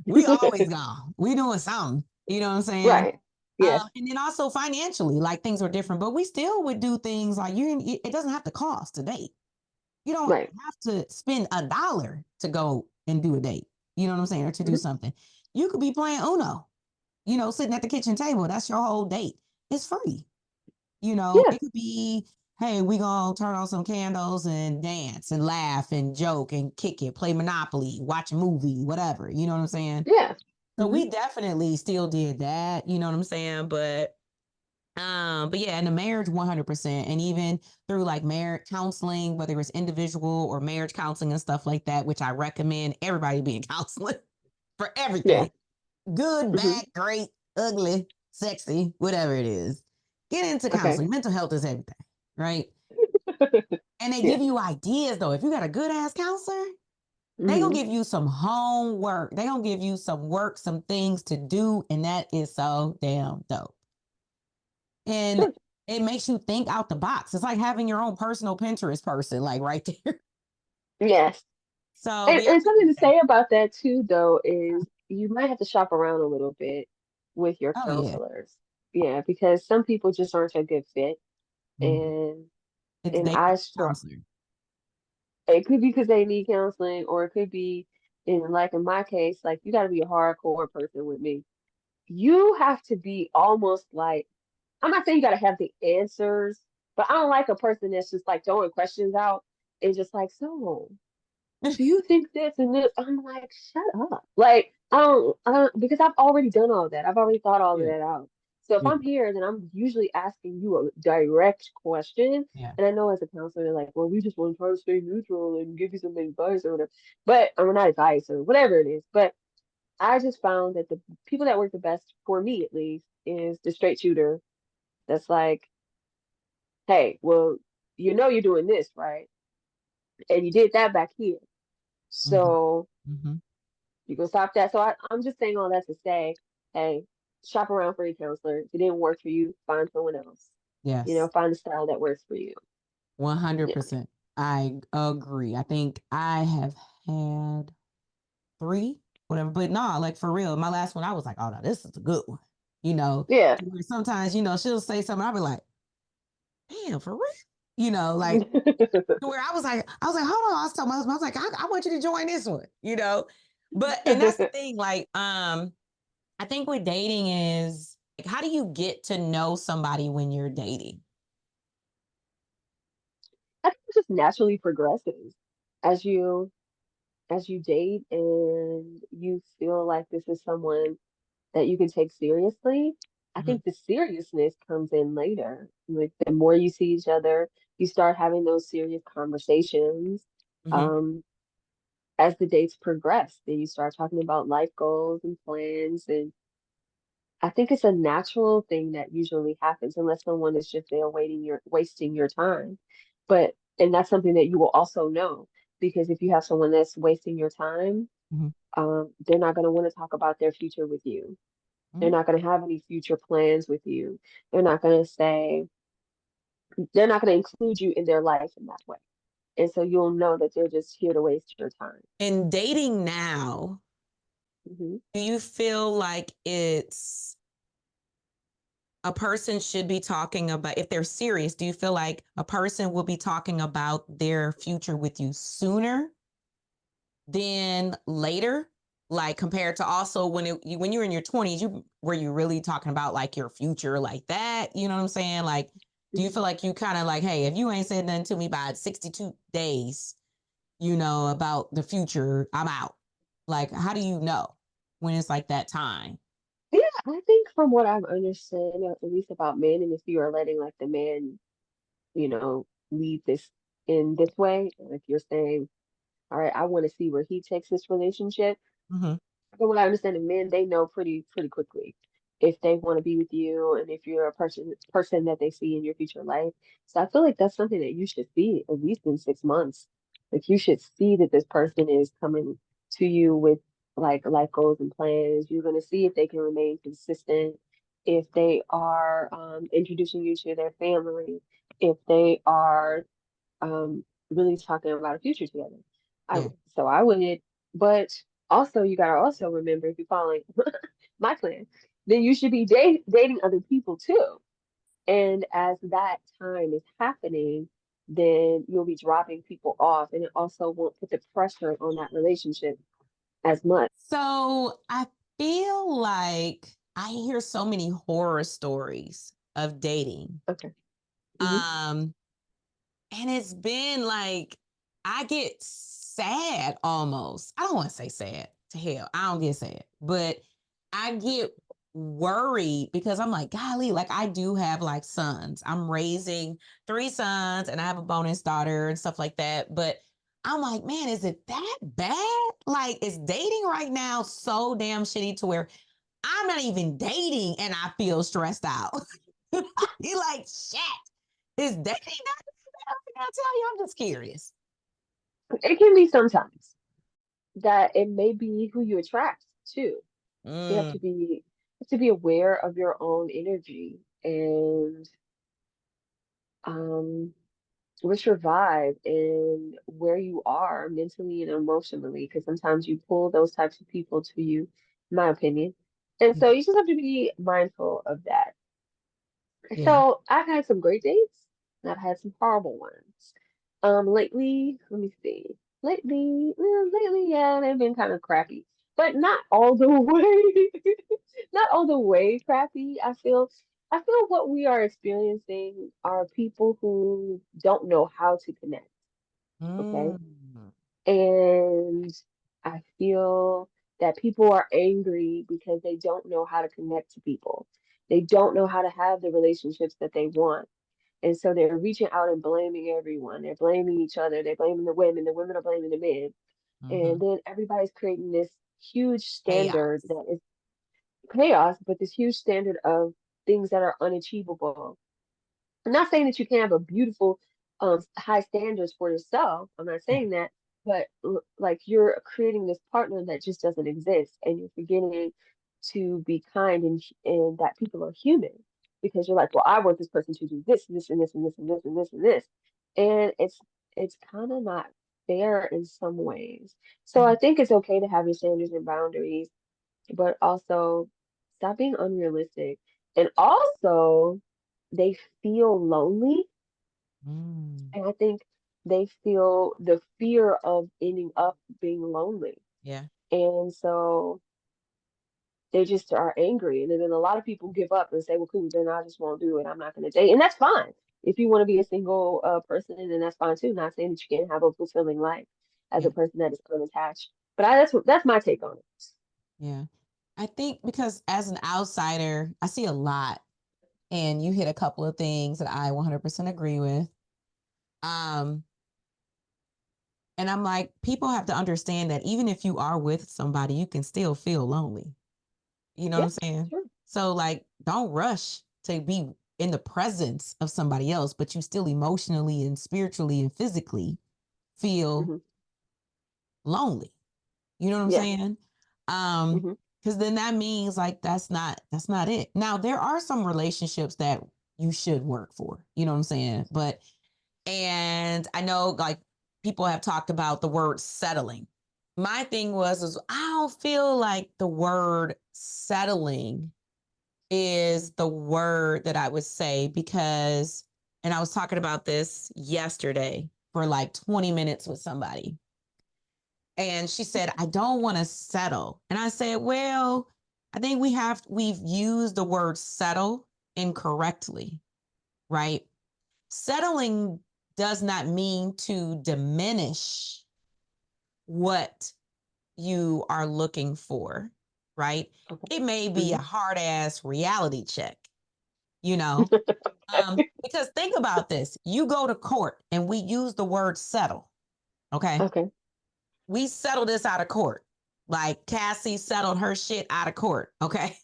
we always gone. We doing something. You know what I'm saying? Right. Yes. And then also financially, like things were different, but we still would do things like it doesn't have to cost a date. You don't have to spend $1 to go and do a date. You know what I'm saying? Or to do something. You could be playing Uno, you know, sitting at the kitchen table. That's your whole date. It's free. You know, it could be, hey, we gonna turn on some candles and dance and laugh and joke and kick it, play Monopoly, watch a movie, whatever. You know what I'm saying? Yeah. So we definitely still did that. You know what I'm saying? But yeah, in the marriage, 100%. And even through like marriage counseling, whether it's individual or marriage counseling and stuff like that, which I recommend everybody be in counseling for everything. Good, bad, great, ugly, sexy, whatever it is. Get into counseling. Mental health is everything, right? And they give you ideas though. If you got a good ass counselor, they gonna give you some homework. They gonna give you some work, some things to do, and that is so damn dope. And it makes you think out the box. It's like having your own personal Pinterest person, like right there. Yes. So, and something to say about that too, though, is you might have to shop around a little bit with your counselors. Yeah, because some people just aren't a good fit, and I struggle. It could be because they need counseling, or it could be in my case, like you got to be a hardcore person with me. You have to be almost like, I'm not saying you got to have the answers, but I don't like a person that's just like throwing questions out and just like, so do you think this and this? I'm like, shut up. Like, because I've already done all that. I've already thought all of that out. So if I'm here, then I'm usually asking you a direct question. And I know as a counselor, they're like, well, we just want to try to stay neutral and give you some advice or whatever. But, or not advice or whatever it is. But I just found that the people that work the best, for me at least, is the straight shooter that's like, hey, well, you know you're doing this, right? And you did that back here. So you can stop that. So I'm just saying all that to say, hey, shop around for your counselor. If it didn't work for you, find someone else. Yes. You know, find a style that works for you. 100%. I agree. I think I have had 3, whatever, but nah, like for real, my last one, I was like, oh no, this is a good one. You know, sometimes, you know, she'll say something, I'll be like, damn, for real. You know, like where I was like, hold on. I was telling my husband, I was like, I want you to join this one, you know. But and that's the thing, like, I think with dating is like, how do you get to know somebody when you're dating? I think it just naturally progresses as you date and you feel like this is someone that you can take seriously. I think the seriousness comes in later. Like the more you see each other, you start having those serious conversations. As the dates progress, then you start talking about life goals and plans. And I think it's a natural thing that usually happens unless someone is just there wasting your time. And that's something that you will also know, because if you have someone that's wasting your time, they're not going to want to talk about their future with you. They're not going to have any future plans with you. They're not going to they're not going to include you in their life in that way. And so you'll know that they're just here to waste your time. In dating now, do you feel like it's a person should be talking about, if they're serious, do you feel like a person will be talking about their future with you sooner than later? Like compared to also when you're in your 20s, were you really talking about like your future like that? You know what I'm saying? Like, do you feel like you kind of like, hey, if you ain't said nothing to me by 62 days, about the future, I'm out. Like, how do you know when it's like that time? Yeah, I think from what I've understood, at least about men, and if you are letting like the man, lead this in this way, and if you're saying, all right, I want to see where he takes this relationship. Mm-hmm. From what I understand of men, they know pretty quickly if they want to be with you and if you're a person that they see in your future life. So I feel like that's something that you should see at least in 6 months. Like you should see that this person is coming to you with like life goals and plans. You're gonna see if they can remain consistent, if they are introducing you to their family, if they are really talking about a future together. I Yeah. so I would, but also you gotta also remember if you're following my plan, then you should be dating other people too. And as that time is happening, then you'll be dropping people off, and it also won't put the pressure on that relationship as much. So I feel like I hear so many horror stories of dating. Okay. Hmm. Um, and it's been like I get sad almost. I don't want to say sad to hell. I don't get sad, but I get worried because I'm like, golly, like I do have like sons. I'm raising 3 sons and I have a bonus daughter and stuff like that. But I'm like, man, is it that bad? Like, is dating right now so damn shitty to where I'm not even dating and I feel stressed out? You like, shit, is dating not I'll tell you, I'm just curious. It can be sometimes that it may be who you attract too. You have Mm, to be aware of your own energy and um what's your vibe and where you are mentally and emotionally, because sometimes you pull those types of people to you, in my opinion. And yeah, so you just have to be mindful of that. yeah. So I've had some great dates and I've had some horrible ones. Lately, let me see. Lately, yeah, they've been kind of crappy, but not all the way, not all the way crappy. I feel what we are experiencing are people who don't know how to connect. Okay. Mm, And I feel that people are angry because they don't know how to connect to people. They don't know how to have the relationships that they want. And so they're reaching out and blaming everyone. They're blaming each other. They're blaming the women are blaming the men. And mm-hmm. then everybody's creating this huge standard Chaos. that is chaos, but this huge standard of things that are unachievable. I'm not saying that you can't have a beautiful, high standards for yourself. I'm not Yeah, saying that, but like you're creating this partner that just doesn't exist, and you're forgetting to be kind and that people are human because you're like, well, I want this person to do this, this, and this, and this, and this, and this, and this, and it's kind of not fair in some ways. So I mhm, think it's okay to have your standards and boundaries, but also stop being unrealistic. And also, they feel lonely. mm, And I think they feel the fear of ending up being lonely. yeah, And so they just are angry. And then a lot of people give up and say, well, cool, then I just won't do it. I'm not going to date. And that's fine. If you want to be a single person, then that's fine too. Not saying that you can't have a fulfilling life as yeah, a person that is unattached. But that's my take on it. yeah. I think because as an outsider, I see a lot, and you hit a couple of things that I 100% agree with. Um, and I'm like, people have to understand that even if you are with somebody, you can still feel lonely. You know what Yeah, I'm saying? sure. So like don't rush to be in the presence of somebody else, but you still emotionally and spiritually and physically feel Hmm. lonely. You know what I'm Yeah. saying? Um, Hmm. because then that means like that's not it. Now there are some relationships that you should work for, you know what I'm saying? But and I know like people have talked about the word settling. My thing was I don't feel like the word settling is the word that I would say because, and I was talking about this yesterday for like 20 minutes with somebody. And she said, I don't want to settle. And I said, well, I think we've used the word settle incorrectly, right? Settling does not mean to diminish what you are looking for, right? Okay. It may be a hard ass reality check, you know, because think about this. You go to court and we use the word settle. Okay. Okay. We settle this out of court. Like Cassie settled her shit out of court. Okay.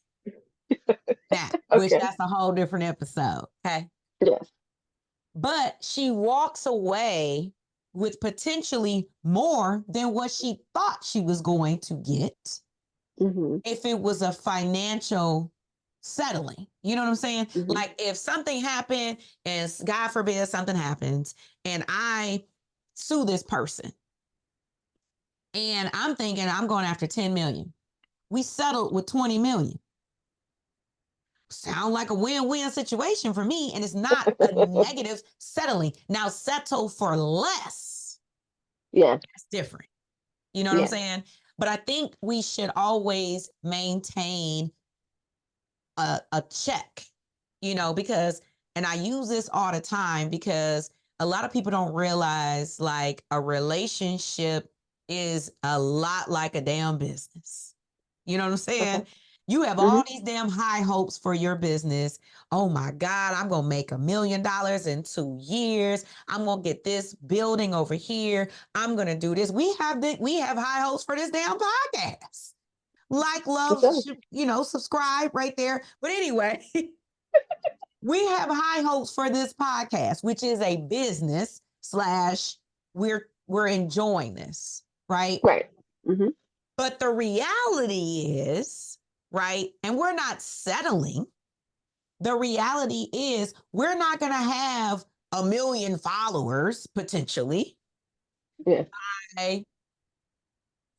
Now, which Okay. that's a whole different episode. Okay. Yes. But she walks away with potentially more than what she thought she was going to get if it was a financial settling. You know what I'm saying? Like if something happened and God forbid something happens and I sue this person and I'm thinking I'm going after 10 million. We settled with 20 million. Sound like a win-win situation for me, and it's not a negative settling. Now settle for less. Yeah. That's different. You know what I'm saying? But I think we should always maintain a check, you know, because, and I use this all the time because a lot of people don't realize like a relationship is a lot like a damn business. You know what I'm saying? Okay. You have all these damn high hopes for your business. Oh my God, I'm going to make $1 million in 2 years. I'm going to get this building over here. I'm going to do this. We have high hopes for this damn podcast. Like, love, you know, subscribe right there. But anyway, we have high hopes for this podcast, which is a business / we're enjoying this, right? Right. But the reality is, right, and we're not settling. The reality is we're not going to have 1 million followers potentially by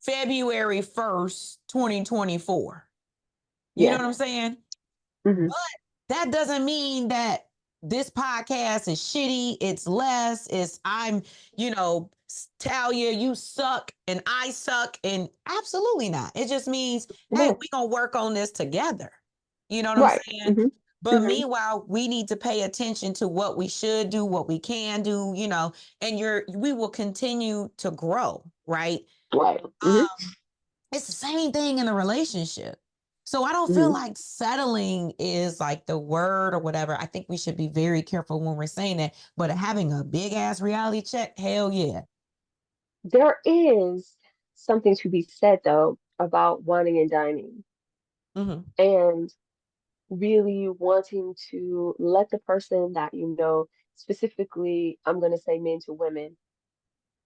February 1st, 2024. You know what I'm saying? But that doesn't mean that this podcast is shitty. It's less. I'm, you know, Talia, you suck and I suck. And absolutely not. It just means, hey, we're going to work on this together. You know what I'm saying? But meanwhile, we need to pay attention to what we should do, what we can do, you know, and we will continue to grow, right? Right. It's the same thing in a relationship. So I don't feel like settling is like the word or whatever. I think we should be very careful when we're saying that. But having a big ass reality check, hell yeah. There is something to be said though about wanting and dining and really wanting to let the person that you know, specifically, I'm going to say men to women,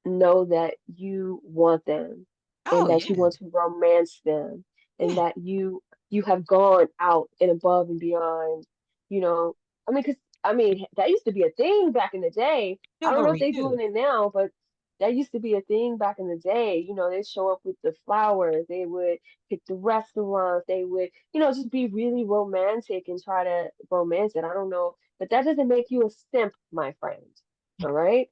know that you want them and that you want to romance them and that you have gone out and above and beyond, you know. I mean, because I mean that used to be a thing back in the day. I don't know if they're doing it now, but that used to be a thing back in the day. You know, they'd show up with the flowers, they would pick the restaurants, they would, you know, just be really romantic and try to romance it. I don't know, but that doesn't make you a simp, my friend. All right?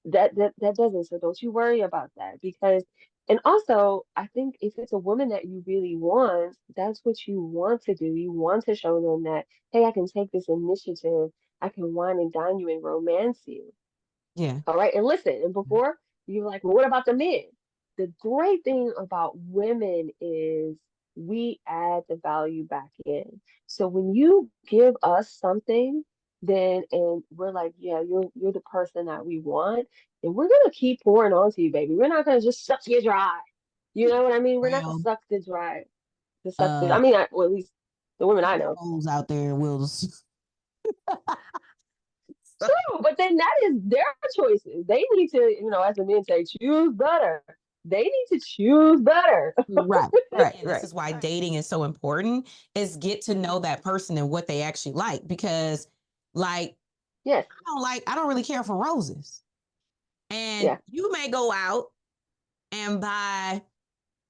That doesn't, so don't you worry about that. Because and also I think if it's a woman that you really want, that's what you want to do. You want to show them that, hey, I can take this initiative, I can wine and dine you and romance you. All right. And listen, and before you're like, well, what about the men? The great thing about women is we add the value back in. So when you give us something, then and we're like, yeah, you're the person that we want, and we're gonna keep pouring onto you, baby. We're not gonna just suck you dry. You know what I mean? We're not gonna suck the dry, the suck the. I mean, well, at least the women I know. Out there will. True, but then that is their choices. They need to, you know, as the men say, choose better. They need to choose better. Right. And this is why dating is so important, is get to know that person and what they actually like. Because like, I don't really care for roses. And you may go out and buy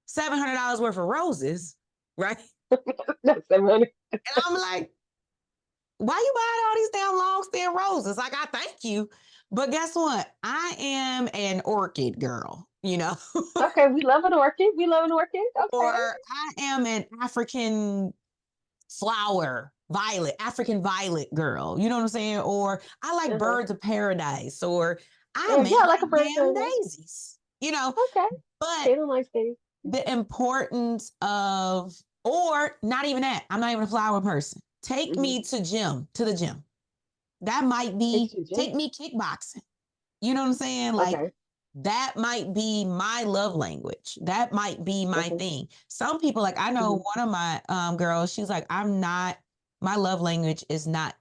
$700 worth of roses, right? That's $700. And I'm like, why you buying all these damn long stem roses? Like, I thank you. But guess what? I am an orchid girl, you know? Okay, we love an orchid. We love an orchid. Okay. Or I am an African African violet girl. You know what I'm saying? Or I like birds of paradise. Or I'm like a bird damn of paradise. daisies. You know? Okay. But they don't like space. The importance of, or not even that. I'm not even a flower person. Take me to the gym. That might be, take me kickboxing. You know what I'm saying? Like, Okay. that might be my love language. That might be my thing. Some people, like, I know one of my girls, she's like, my love language is not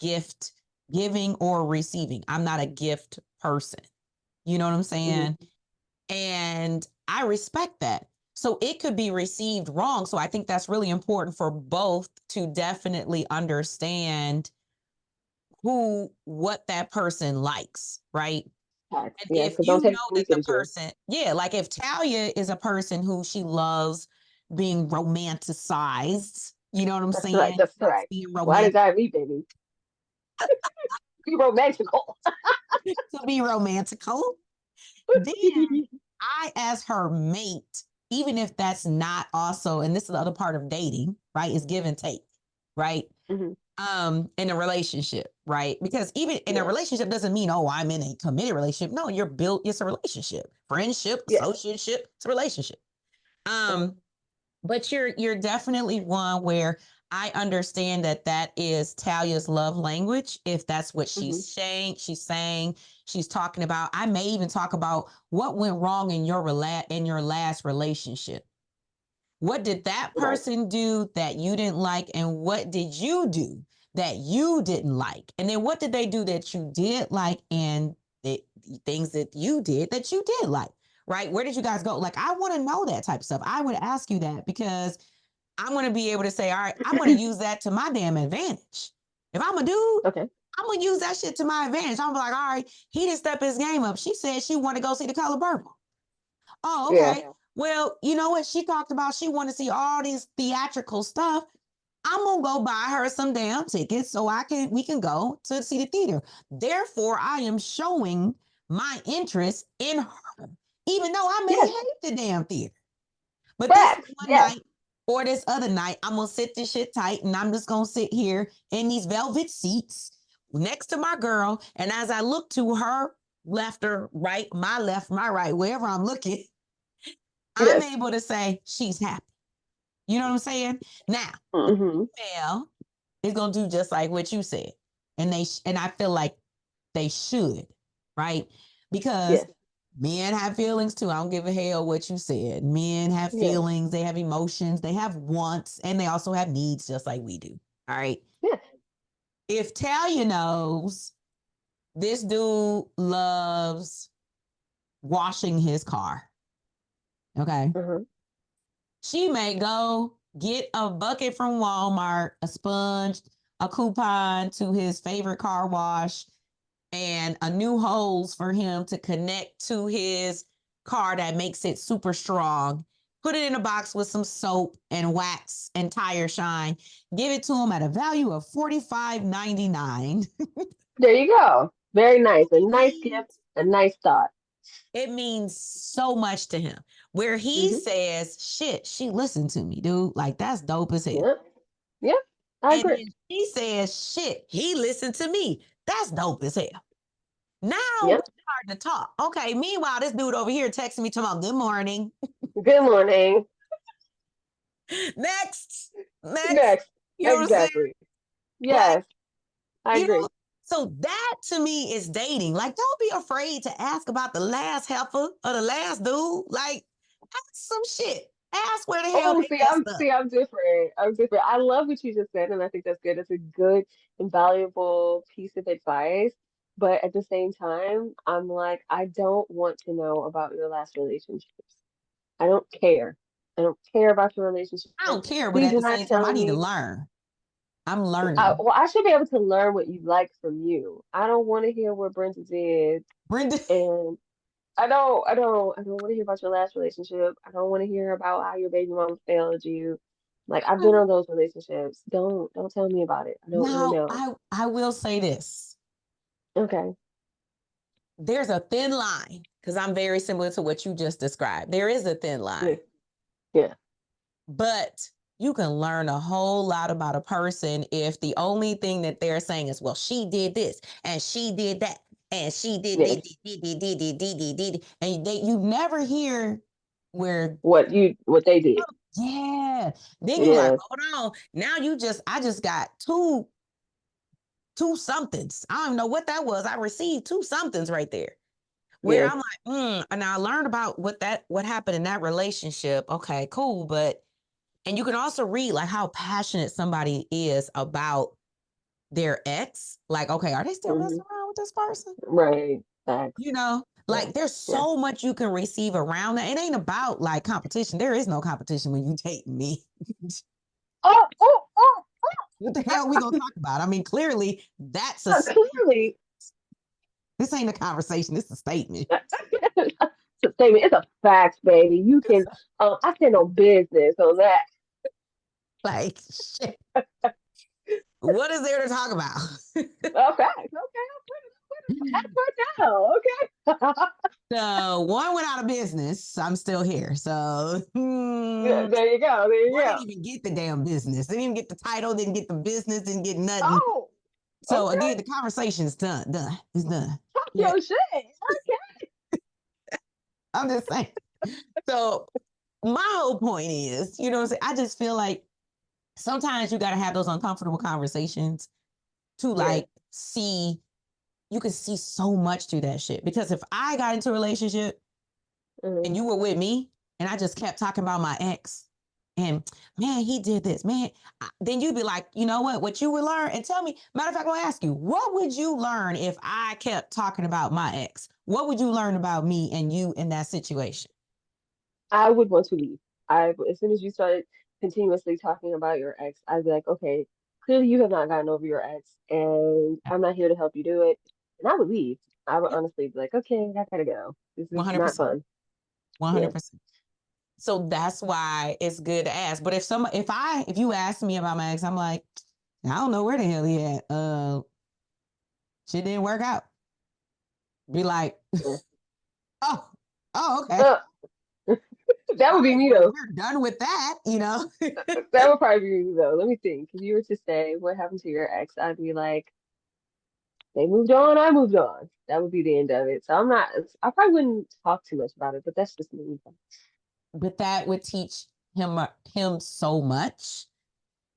gift giving or receiving. I'm not a gift person. You know what I'm saying? And I respect that. So it could be received wrong. So I think that's really important for both to definitely understand what that person likes, right? And Yeah, if because you don't take know me that to the the gym. person, like if Talia is a person who she loves being romanticized, you know what I'm That's right. saying? That's right. Being Why did romantic, I me, baby? Be romantical. to be romantical, then I, as her mate, even if that's not also, and this is the other part of dating, right? Is give and take, right? In a relationship, right? Because even in a relationship doesn't mean, oh, I'm in a committed relationship. No, it's a relationship. Friendship, associateship, it's a relationship. But you're definitely one where I understand that is Talia's love language. If that's what she's saying, she's talking about. I may even talk about what went wrong in your last relationship. What did that person do that you didn't like? And what did you do that you didn't like? And then what did they do that you did like? And the things that you did like, right? Where did you guys go? Like, I want to know that type of stuff. I would ask you that because I'm going to be able to say, all right, I'm going to use that to my damn advantage. If I'm a dude, I'm going to use that shit to my advantage. I'm like, all right, he didn't step his game up. She said she wanted to go see The Color Purple. Oh, okay. Yeah. Well, you know what? She talked about she wanted to see all this theatrical stuff. I'm gonna go buy her some damn tickets so we can go to see the theater. Therefore, I am showing my interest in her, even though I may hate the damn theater. But this one night or this other night, I'm gonna sit this shit tight and I'm just gonna sit here in these velvet seats next to my girl. And as I look to her left or right, my left, my right, wherever I'm looking, I'm able to say she's happy. You know what I'm saying? Now, the female is gonna do just like what you said, and I feel like they should, right? Because men have feelings too. I don't give a hell what you said. Men have feelings. They have emotions. They have wants, and they also have needs, just like we do. All right. Yeah. If Talia knows this dude loves washing his car, okay. She may go get a bucket from Walmart, a sponge, a coupon to his favorite car wash, and a new hose for him to connect to his car that makes it super strong. Put it in a box with some soap and wax and tire shine. Give it to him at a value of $45.99. There you go. Very nice. A nice gift, a nice thought. It means so much to him. Where he says, shit, she listened to me, dude. Like, that's dope as hell. Yeah. Yeah. I agree. And he says, shit, he listened to me. That's dope as hell. Now we're starting to talk. Okay. Meanwhile, this dude over here texting me tomorrow. Good morning. Good morning. Next. You know exactly. Yes. I agree. So that to me is dating. Like, don't be afraid to ask about the last heifer or the last dude. Like, ask some shit. Ask where the hell they messed up. I'm different. I'm different. I love what you just said, and I think that's good. It's a good and valuable piece of advice. But at the same time, I'm like, I don't want to know about your last relationships. I don't care. I don't care about your relationship. I don't care, but Please at do the not same time, I tell need to me. learn. I'm learning. Well, I should be able to learn what you like from you. I don't want to hear what Brenda did. And I don't want to hear about your last relationship. I don't want to hear about how your baby mama failed you. Like, I've been on those relationships. Don't tell me about it. I don't want to Now, know. I will say this. Okay. There's a thin line because I'm very similar to what you just described. There is a thin line. Yeah. But you can learn a whole lot about a person if the only thing that they're saying is, well, she did this and she did that and she did. And you never hear where what they did. Yeah. Then you like, Yes. hold on. Now I just got two somethings. I don't know what that was. I received two somethings right there. Where Yes. I'm like, and I learned about what happened in that relationship. Okay, cool. And you can also read like how passionate somebody is about their ex. Like, okay, are they still Mm-hmm. messing around with this person? Right. Facts. You know, Yeah. like there's Yeah. so much you can receive around that. It ain't about like competition. There is no competition when you date me. Oh, oh, oh, What the hell are we gonna talk about? I mean, clearly that's clearly. this ain't a conversation, it's a statement. It's a statement. It's a fact, baby. You can I stand on business on that. Like shit. What is there to talk about? Okay. Okay. I'll put it down. Okay. So one went out of business. I'm still here. So Yeah, there you go. There you one go. didn't even get the damn business. Didn't even get the title, didn't get the business, didn't get nothing. Oh, So okay. again, the conversation's done. Done. It's done. Talk Yeah. your shit. Okay. I'm just saying. So my whole point is, you know what I'm saying? I just feel like sometimes you gotta have those uncomfortable conversations to Yeah. like see you can see so much through that shit. Because if I got into a relationship Mm-hmm. and you were with me and I just kept talking about my ex and man, he did this, man, then you'd be like, you know what you would learn and tell me, matter of fact, I'm gonna ask you, what would you learn if I kept talking about my ex? What would you learn about me and you in that situation? I would want to leave. As soon as you started continuously talking about your ex, I'd be like, okay, clearly you have not gotten over your ex, and I'm not here to help you do it. And I would leave. I would honestly be like, okay, I gotta go. This is not 100%. fun. Yeah. 100%. So that's why it's good to ask. But if you ask me about my ex, I'm like, I don't know where the hell he at. Shit didn't work out. Be like, Yeah. oh, okay. Uh, that All would be right, me well, though. we're done with that, you know? That would probably be me though. Let me think. If you were to say what happened to your ex, I'd be like, they moved on, I moved on. That would be the end of it. So I'm not, I probably wouldn't talk too much about it, but that's just me. But that would teach him so much.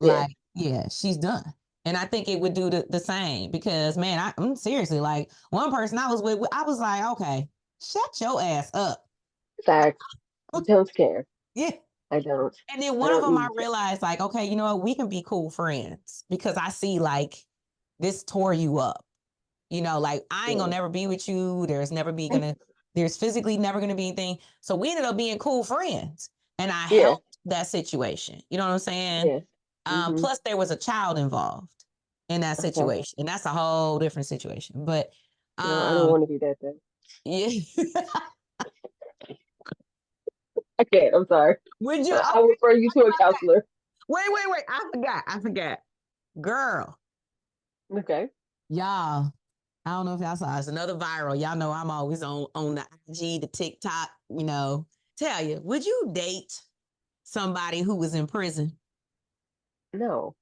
Yeah. Like, yeah, she's done. And I think it would do the same because, man, I'm seriously like one person I was with, I was like, okay, shut your ass up. Facts. Don't care. Yeah. I don't. And then I one of don't them, I need to. realized, like, okay, you know what? We can be cool friends because I see, like, this tore you up. You know, like, I ain't gonna Yeah. never be with you. There's physically never gonna be anything. So we ended up being cool friends. And I Yeah. helped that situation. You know what I'm saying? Yeah. Hmm. Plus, there was a child involved in that Okay. situation. And that's a whole different situation. But, No, I don't um, want to be that then. yeah. I can't. I'm sorry. Would you? I will Okay, refer you to a counselor. wait. I forgot. Girl, Okay. y'all. I don't know if y'all saw it's another viral. Y'all know I'm always on the IG, the TikTok, you know. Talia, would you date somebody who was in prison? No.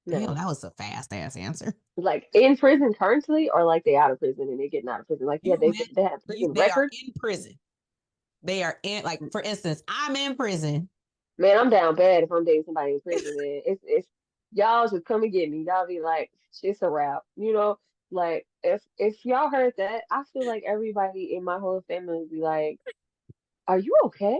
Damn, No. that was a fast ass answer. Like in prison currently, or like they out of prison and they getting out of prison. Like yeah, You they have meant prison they are records. in prison. They are in like for instance, I'm in prison. Man, I'm down bad if I'm dating somebody in prison. Man, it's y'all just come and get me. Y'all be like, it's a wrap. You know, like if y'all heard that, I feel like everybody in my whole family would be like, "Are you okay?"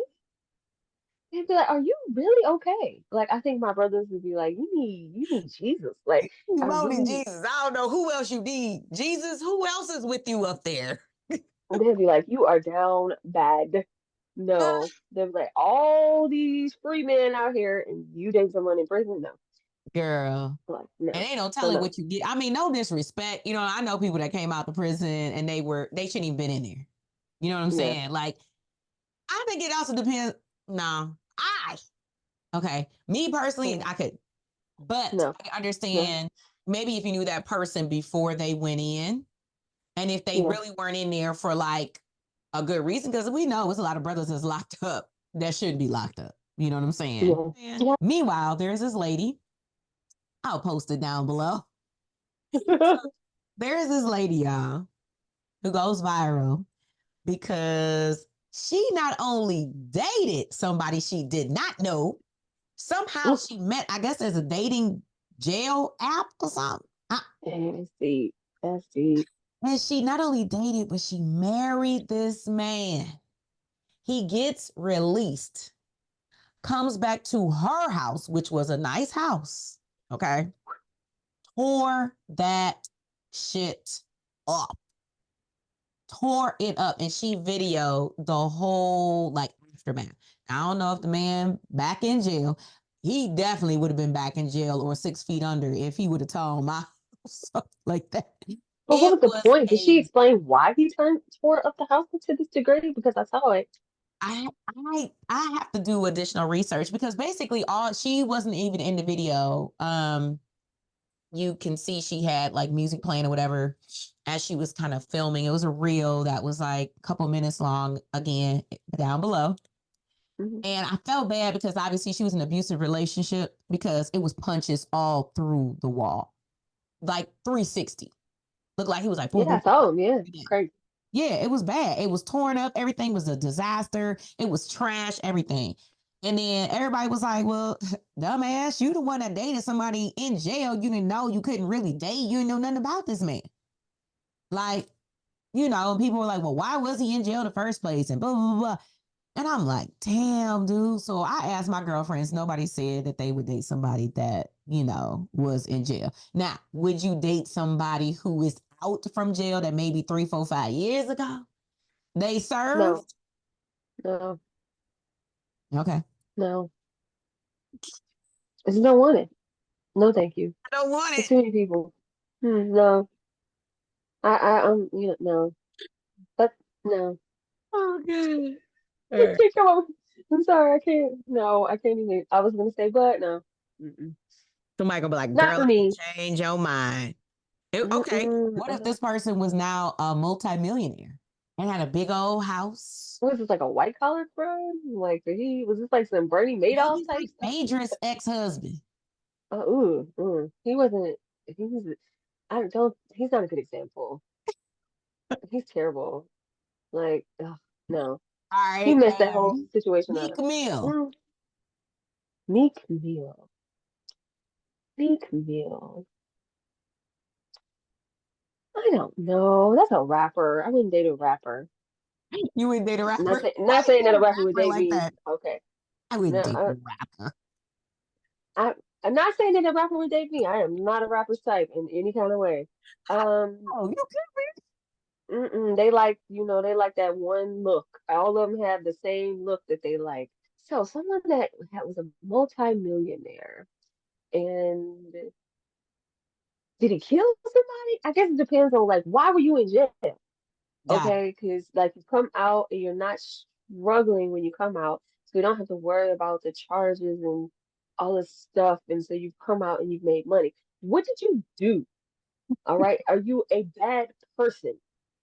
They'd be like, "Are you really okay?" Like I think my brothers would be like, you need Jesus." Like I You only really, Jesus. I don't know who else you need. Jesus, who else is with you up there? they'd be like, "You are down bad." No, they'd be like, "All these free men out here, and you date someone in prison?" No, Girl. like And no, ain't no so telling no, what you get. I mean, no disrespect. You know, I know people that came out of prison and they shouldn't even been in there. You know what I'm yeah, saying? Like, I think it also depends. No, okay. Me personally, mm, I could, but no, I no, understand maybe if you knew that person before they went in and if they yeah, really weren't in there for like a good reason, because we know it's a lot of brothers that's locked up that shouldn't be locked up. You know what I'm saying? yeah. And meanwhile, there's this lady, I'll post it down below. There is this lady, y'all, who goes viral because she not only dated somebody she did not know, somehow she met, I guess there's a dating jail app or something. That's deep. That's deep. And she not only dated, but she married this man. He gets released, comes back to her house, which was a nice house. Okay. Tore that shit up. Tore it up. And she videoed the whole like aftermath. I don't know if the man back in jail, he definitely would have been back in jail or 6 feet under if he would have told my something like that. But what It was the was point? Did she explain why he tore up the house to this degree? Because I saw it. I have to do additional research because basically she wasn't even in the video. You can see she had like music playing or whatever as she was kind of filming. It was a reel that was like a couple minutes long, again, down below. Mm-hmm. And I felt bad because obviously she was in an abusive relationship because it was punches all through the wall, like 360. Looked like he was like, boom, Yeah, I boom, saw him. Yeah, crazy. yeah, it was bad. It was torn up. Everything was a disaster. It was trash, everything. And then everybody was like, well, dumbass, you the one that dated somebody in jail. You didn't know, you couldn't really date. You didn't know nothing about this man. Like, people were like, well, why was he in jail in the first place? And blah, blah, blah, blah. And I'm like, damn, dude. So I asked my girlfriends, nobody said that they would date somebody that, was in jail. Now, would you date somebody who is out from jail that maybe 3, 4, 5 years ago they No, served? no, Okay. no. I just don't want it. No, thank you. I don't want There's it. too many people. No. No. But no. Oh, good. I can't come up. I'm sorry, I can't. No, I can't even. I was gonna say, but no. Mm-mm. Somebody gonna be like, Not girl, for let me me. change your mind. Okay. Mm-mm. What if this person was now a multimillionaire and had a big old house? Was this like a white collar crime? Like, was this like some Bernie Madoff Maybe type like stuff? Phaedra's ex-husband. He wasn't. He was. I don't. He's not a good example. He's terrible. Like, ugh, no. All He right. messed that whole situation Meek up. Mill. Mm. Meek Mill. Meek Mill. I don't know. That's a rapper. I wouldn't date a rapper. You would date a Not rapper? say, Why not you saying date that a a rapper would rapper date like me. that? Okay. I would date No, a rapper. I'm not saying that a rapper would date me. I am not a rapper's type in any kind of way. Um, Oh, you they like, they like that one look. All of them have the same look that they like. So someone that was a multi-millionaire and did he kill somebody? I guess it depends on like why were you in jail? got it. Okay, because like you come out and you're not struggling when you come out, so you don't have to worry about the charges and all this stuff. And so you've come out and you've made money. What did you do? All right, are you a bad person?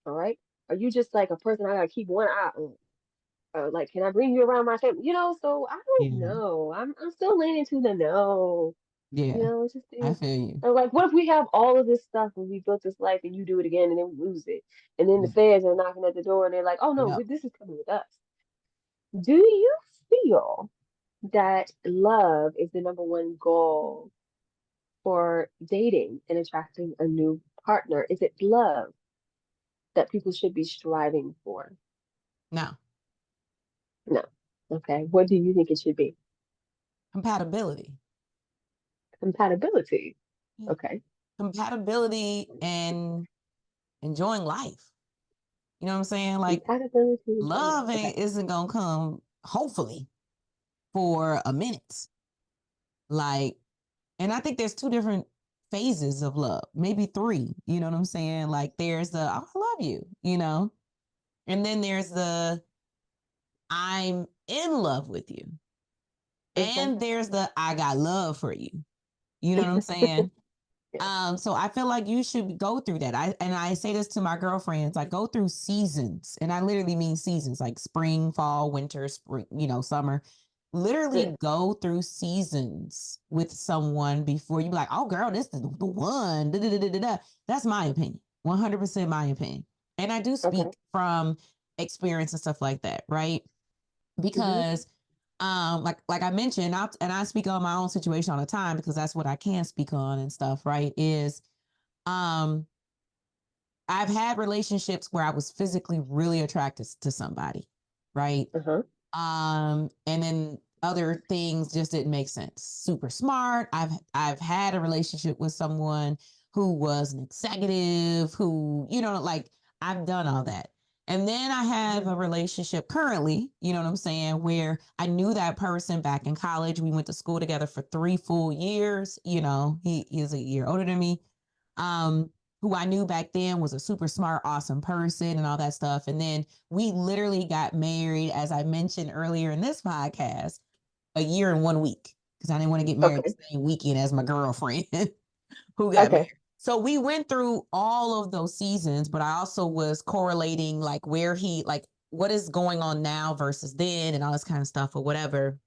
All right, are you just like a person I gotta keep one eye on? Like, can I bring you around my family? So I don't Yeah. know. I'm still leaning to the no. Yeah. Just I feel you. or like, what if we have all of this stuff and we built this life and you do it again and then we lose it? And then the Mm, feds are knocking at the door and they're like, oh no, yep. this is coming with us. Do you feel that love is the number one goal for dating and attracting a new partner? Is it love that people should be striving for? No. No. Okay. What do you think it should be? Compatibility. Compatibility. Yeah. Okay. Compatibility and enjoying life. You know what I'm saying? Like Compatibility is one. love Okay. isn't gonna come, hopefully, for a minute. Like, and I think there's 2 different phases of love, maybe 3. You know what I'm saying? Like there's the I love you, and then there's the I'm in love with you. Okay. And there's the I got love for you. You know what I'm saying? Yeah. So I feel like you should go through that. I say this to my girlfriends, I go through seasons, and I literally mean seasons like spring, fall, winter, spring, summer. Yeah. Literally go through seasons with someone before you be like, oh girl, this is the one. Da, da, da, da, da. That's my opinion. 100% my opinion. And I do speak Okay. from experience and stuff like that, right? Because like I mentioned, I speak on my own situation all the time because that's what I can speak on and stuff, right? Is I've had relationships where I was physically really attracted to somebody, right? And then other things just didn't make sense. Super smart. I've had a relationship with someone who was an executive, who, like I've done all that. And then I have a relationship currently, you know what I'm saying, where I knew that person back in college. We went to school together for 3 full years. He is a year older than me. Who I knew back then was a super smart, awesome person and all that stuff. And then we literally got married, as I mentioned earlier in this podcast, a year and 1 week because I didn't want to get married the same weekend as my girlfriend who got married. So we went through all of those seasons, but I also was correlating like where like what is going on now versus then and all this kind of stuff or whatever.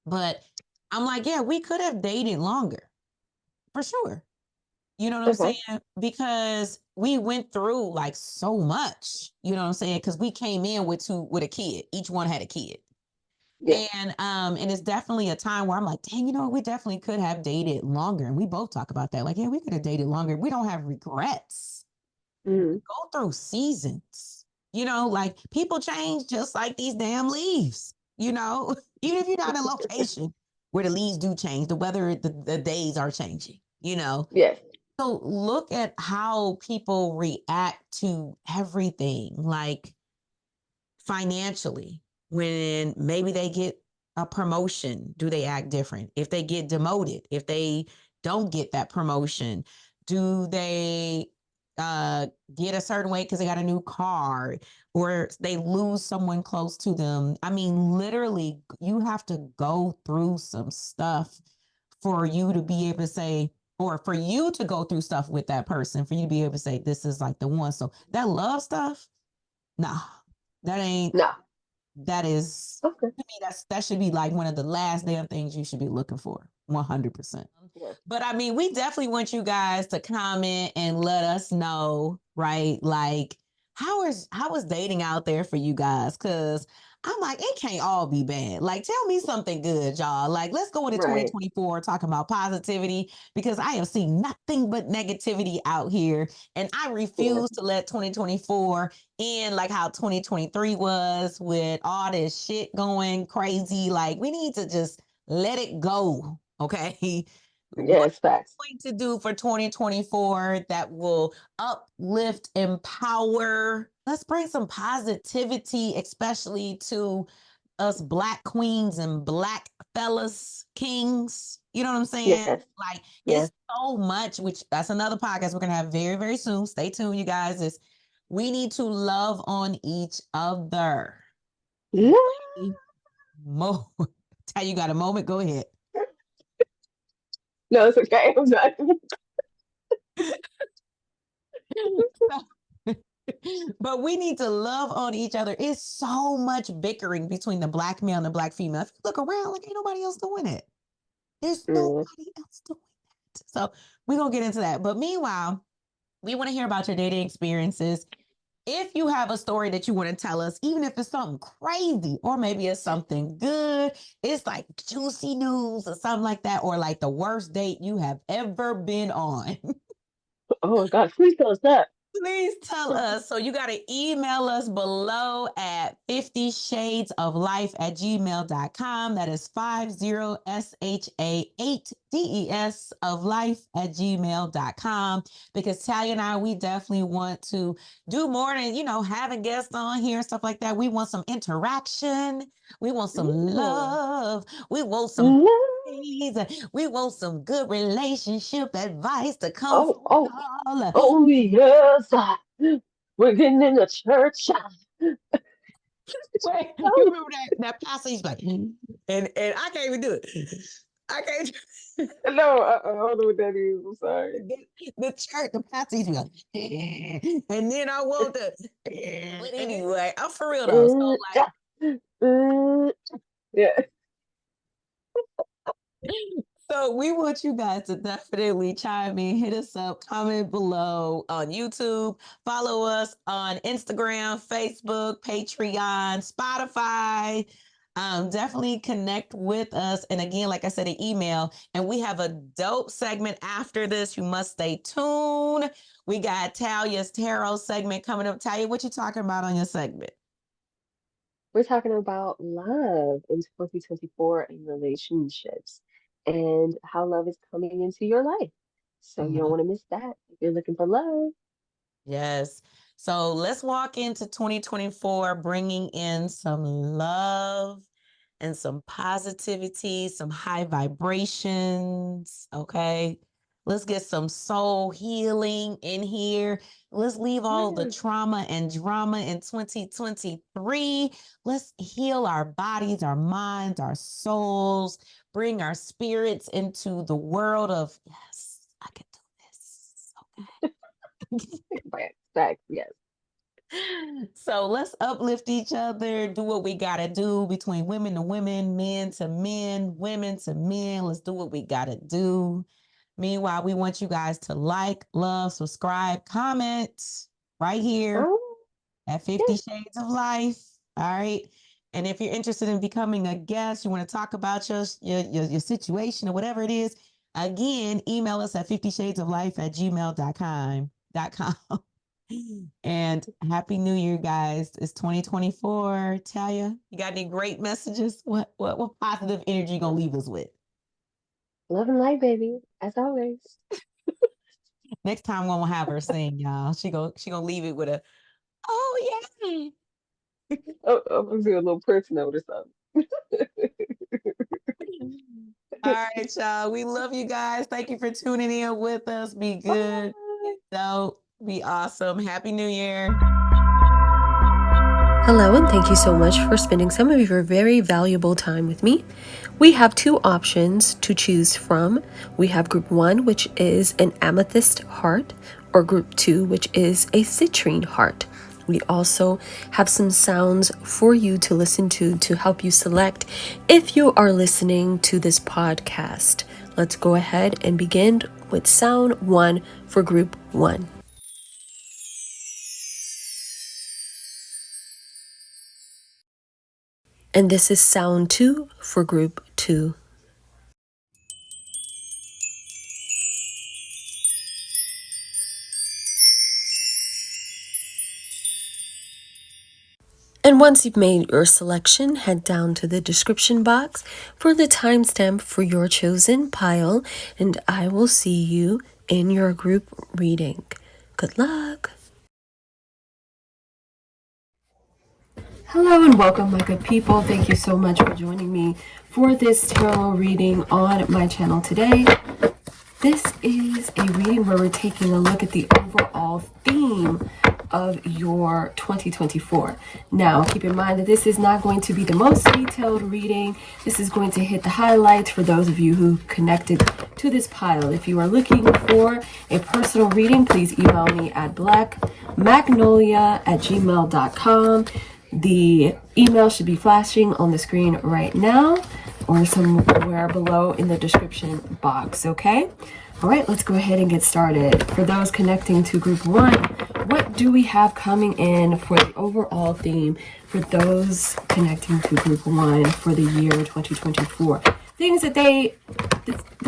But I'm like, yeah, we could have dated longer for sure. You know what I'm saying? Because we went through like so much, you know what I'm saying? Because we came in with a kid. Each one had a kid. Yeah. And it's definitely a time where I'm like, dang, we definitely could have dated longer. And we both talk about that. Like, yeah, we could have dated longer. We don't have regrets. Go through seasons. Like people change just like these damn leaves, even if you're not in location where the leaves do change, the weather, the days are changing, Yes. So look at how people react to everything, like financially. When maybe they get a promotion, do they act different? If they get demoted, if they don't get that promotion, do they get a certain way because they got a new car or they lose someone close to them? I mean, literally, you have to go through some stuff for you to be able to say, or for you to go through stuff with that person, for you to be able to say, this is like the one. So that love stuff, nah, that ain't, no. That is, to me, that should be like one of the last damn things you should be looking for, 100%. Yeah. But I mean, we definitely want you guys to comment and let us know, right? Like, how is dating out there for you guys? Because I'm like, it can't all be bad. Like, tell me something good, y'all. Like, let's go into 2024 talking about positivity because I have seen nothing but negativity out here. And I refuse to let 2024 end like how 2023 was with all this shit going crazy. Like, we need to just let it go. Okay. Yes, facts. What are you going to do for 2024 that will uplift, empower? Let's bring some positivity, especially to us Black queens and Black fellas, kings. You know what I'm saying? Yes. Like, it's so much, which that's another podcast we're going to have very, very soon. Stay tuned, you guys. We need to love on each other. Yeah. Tell you got a moment? Go ahead. No, it's okay. I'm not. But we need to love on each other. It's so much bickering between the Black male and the Black female. If you look around, like ain't nobody else doing it. There's nobody else doing that. So we're going to get into that. But meanwhile, we want to hear about your dating experiences. If you have a story that you want to tell us, even if it's something crazy or maybe it's something good, it's like juicy news or something like that, or like the worst date you have ever been on. Oh, God, please tell us that. Please tell us. So you got to email us below at 50shadesoflife@gmail.com. That is 50SHA8DES of life@gmail.com. Because Talia and I, we definitely want to do more than, having guests on here and stuff like that. We want some interaction. We want some love. We want some we want some good relationship advice to come from y'all. Oh, yes. We're getting in the church. Wait, you remember that passage? Like, and I can't even do it. I can't. No, I don't know what that is. I'm sorry. The church, the passage, like, and then I want the. But anyway, I'm for real though. So like, yeah. So we want you guys to definitely chime in, hit us up, comment below on YouTube, follow us on Instagram, Facebook, Patreon, Spotify. Definitely connect with us. And again, like I said, an email. And we have a dope segment after this. You must stay tuned. We got Talia's tarot segment coming up. Talia, what you talking about on your segment? We're talking about love in 2024 and relationships and how love is coming into your life. So you don't want to miss that if you're looking for love. Yes. So let's walk into 2024 bringing in some love and some positivity, some high vibrations. Okay. Let's get some soul healing in here. Let's leave all the trauma and drama in 2023. Let's heal our bodies, our minds, our souls, bring our spirits into the world of, yes, I can do this. Okay. Facts, yes. So let's uplift each other, do what we got to do between women to women, men to men, women to men. Let's do what we got to do. Meanwhile, we want you guys to like, love, subscribe, comment right here at 50 Shades of Life. All right. And if you're interested in becoming a guest, you want to talk about your situation or whatever it is, again, email us at 50shadesoflife@gmail.com. And Happy New Year, guys. It's 2024. Talia, you got any great messages? What positive energy you gonna leave us with? Love and light, baby, as always. Next time we won't have her sing, y'all. She gonna leave it with a, oh yeah. Oh, I'm gonna do a little Prince note or something. All right, y'all. We love you guys. Thank you for tuning in with us. Be good. So be awesome. Happy New Year. Hello, and thank you so much for spending some of your very valuable time with me. We have two options to choose from. We have group 1, which is an amethyst heart, or group 2, which is a citrine heart. We also have some sounds for you to listen to help you select if you are listening to this podcast. Let's go ahead and begin with sound 1 for group 1. And this is sound 2 for group 2. And once you've made your selection, head down to the description box for the timestamp for your chosen pile, and I will see you in your group reading. Good luck! Hello and welcome, my good people. Thank you so much for joining me for this tarot reading on my channel today. This is a reading where we're taking a look at the overall theme of your 2024. Now, keep in mind that this is not going to be the most detailed reading. This is going to hit the highlights for those of you who connected to this pile. If you are looking for a personal reading, please email me at BlaqMagnolia@gmail.com. The email should be flashing on the screen right now or somewhere below in the description box, okay? All right, let's go ahead and get started. For those connecting to group 1, what do we have coming in for the overall theme for those connecting to group 1 for the year 2024? Things that the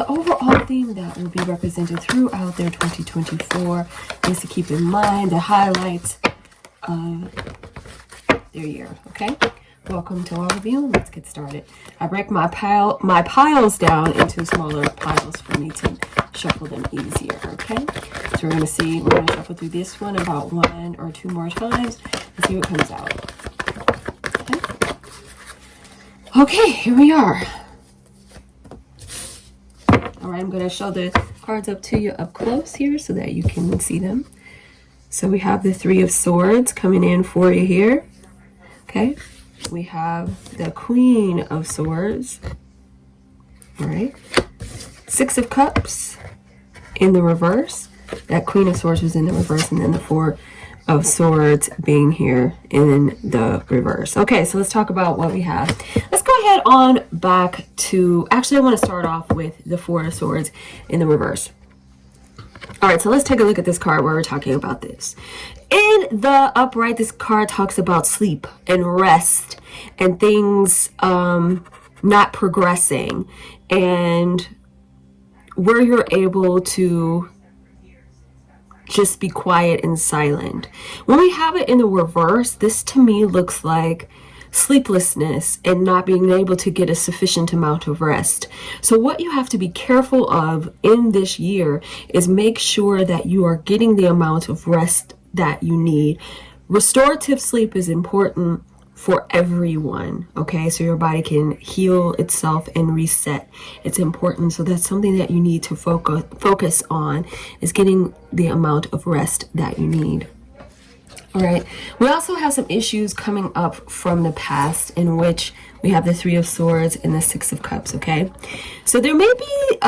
overall theme that will be represented throughout their 2024 is to keep in mind the highlights of their year, okay? Welcome to all of you. Let's get started. I break my piles down into smaller piles for me to shuffle them easier, okay? So we're gonna shuffle through this one about 1 or 2 more times and see what comes out. Okay, here we are. All right, I'm gonna show the cards up to you up close here so that you can see them. So we have the 3 of Swords coming in for you here. Okay, we have the Queen of Swords. All right, 6 of Cups in the reverse. That Queen of Swords was in the reverse, and then the 4 of Swords being here in the reverse. Okay, so let's talk about what we have. Let's go ahead on back to, actually I want to start off with the Four of Swords in the reverse. All right, so let's take a look at this card where we're talking about this. In the upright, this card talks about sleep and rest and things not progressing, and where you're able to just be quiet and silent. When we have it in the reverse, this to me looks like sleeplessness and not being able to get a sufficient amount of rest. So what you have to be careful of in this year is make sure that you are getting the amount of rest that you need. Restorative sleep is important for everyone, okay? So your body can heal itself and reset. It's important. So that's something that you need to focus on, is getting the amount of rest that you need. All right, we also have some issues coming up from the past, in which we have the Three of Swords and the Six of Cups, okay? So there may be,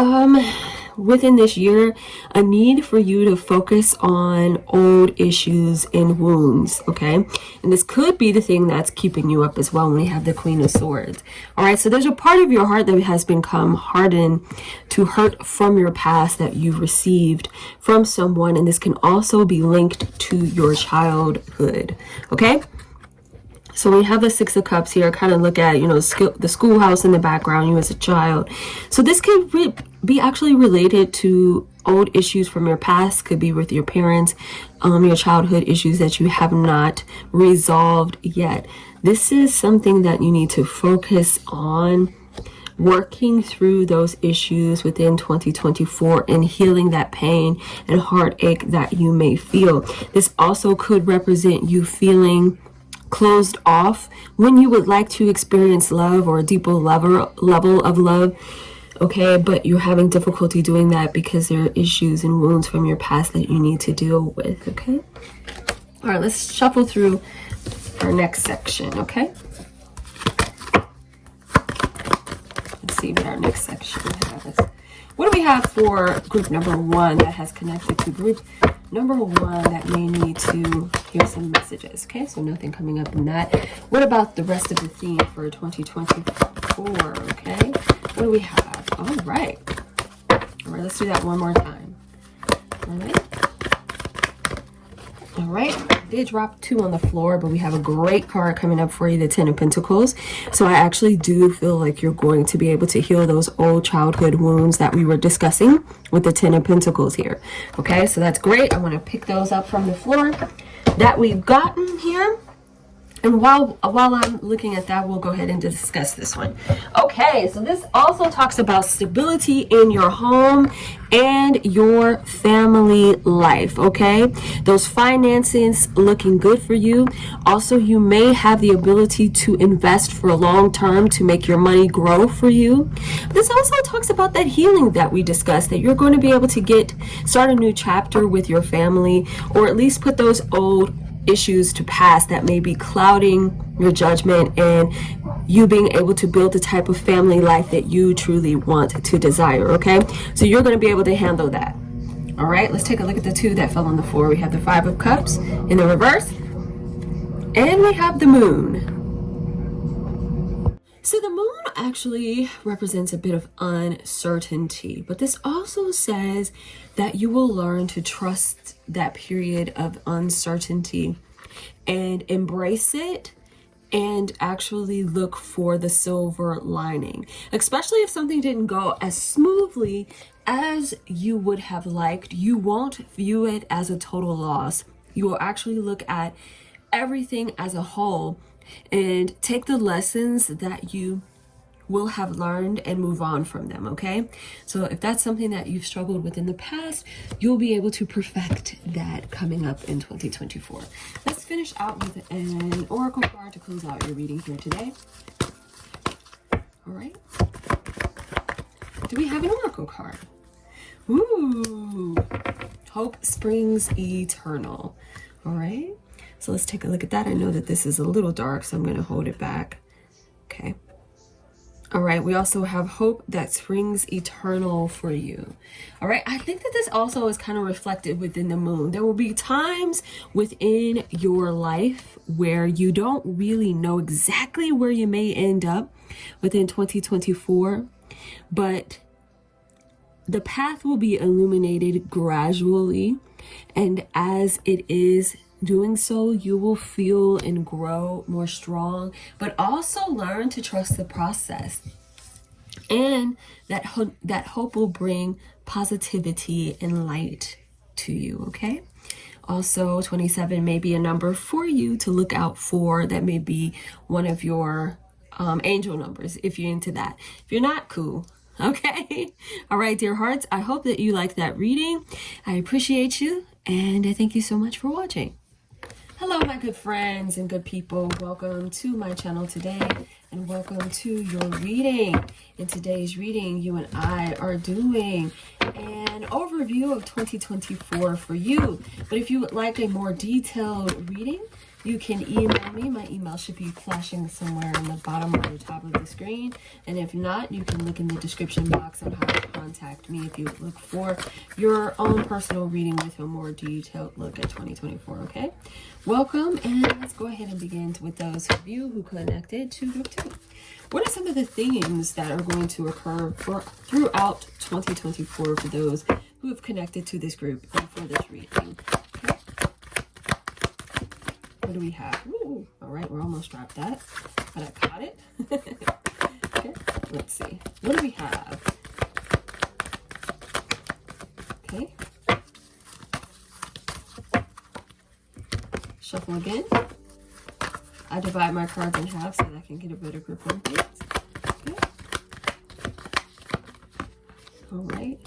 within this year, a need for you to focus on old issues and wounds, okay? And this could be the thing that's keeping you up as well when we have the Queen of Swords. All right, so there's a part of your heart that has become hardened to hurt from your past that you've received from someone, and this can also be linked to your childhood, okay? So we have the Six of Cups here, kind of look at, you know, the schoolhouse in the background, you as a child. So this could be actually related to old issues from your past, could be with your parents, your childhood issues that you have not resolved yet. This is something that you need to focus on, working through those issues within 2024 and healing that pain and heartache that you may feel. This also could represent you feeling closed off when you would like to experience love or a deeper level of love, okay, but you're having difficulty doing that because there are issues and wounds from your past that you need to deal with, okay? All right, let's shuffle through our next section, okay? Let's see what our next section has. What do we have for group number one that has connected to group number one that may need to hear some messages? Okay, so nothing coming up in that. What about the rest of the theme for 2024? Okay, what do we have? All right, let's do that one more time. All right, I did drop two on the floor, but we have a great card coming up for you, the Ten of Pentacles. So I actually do feel like you're going to be able to heal those old childhood wounds that we were discussing with the Ten of Pentacles here. Okay, so that's great. I want to pick those up from the floor that we've gotten here. And while I'm looking at that, we'll go ahead and discuss this one. Okay, so this also talks about stability in your home and your family life, okay? Those finances looking good for you. Also, you may have the ability to invest for a long term to make your money grow for you. This also talks about that healing that we discussed, that you're going to be able to start a new chapter with your family, or at least put those old issues to pass that may be clouding your judgment and you being able to build the type of family life that you truly want to desire, okay? So you're going to be able to handle that. All right, let's take a look at the two that fell on the floor. We have the Five of Cups in the reverse, and we have the Moon. So the moon actually represents a bit of uncertainty, but this also says that you will learn to trust that period of uncertainty and embrace it and actually look for the silver lining, especially if something didn't go as smoothly as you would have liked. You won't view it as a total loss. You will actually look at everything as a whole and take the lessons that you will have learned and move on from them, okay? So if that's something that you've struggled with in the past, you'll be able to perfect that coming up in 2024. Let's finish out with an oracle card to close out your reading here today. All right. Do we have an oracle card? Ooh, Hope Springs Eternal. All right. So let's take a look at that. I know that this is a little dark, so I'm going to hold it back. Okay. All right, we also have hope that springs eternal for you. All right, I think that this also is kind of reflected within the moon. There will be times within your life where you don't really know exactly where you may end up within 2024, but the path will be illuminated gradually. And as it is doing so, you will feel and grow more strong, but also learn to trust the process. And that hope will bring positivity and light to you, okay? Also, 27 may be a number for you to look out for. That may be one of your angel numbers if you're into that. If you're not, cool. Okay. All right, dear hearts, I hope that you like that reading. I appreciate you, and I thank you so much for watching. Hello, my good friends and good people. Welcome to my channel today, and welcome to your reading. In today's reading, you and I are doing an overview of 2024 for you. But if you would like a more detailed reading, you can email me. My email should be flashing somewhere on the bottom or the top of the screen. And if not, you can look in the description box on how to contact me if you look for your own personal reading with a more detailed look at 2024, okay? Welcome, and let's go ahead and begin with those of you who connected to group 2. What are some of the themes that are going to occur throughout 2024 for those who have connected to this group and for this reading? Okay. What do we have? Ooh, all right, we're almost dropped that, but I caught it. Okay, let's see. What do we have? Okay. Shuffle again. I divide my cards in half so that I can get a better grip on things. Okay. All right.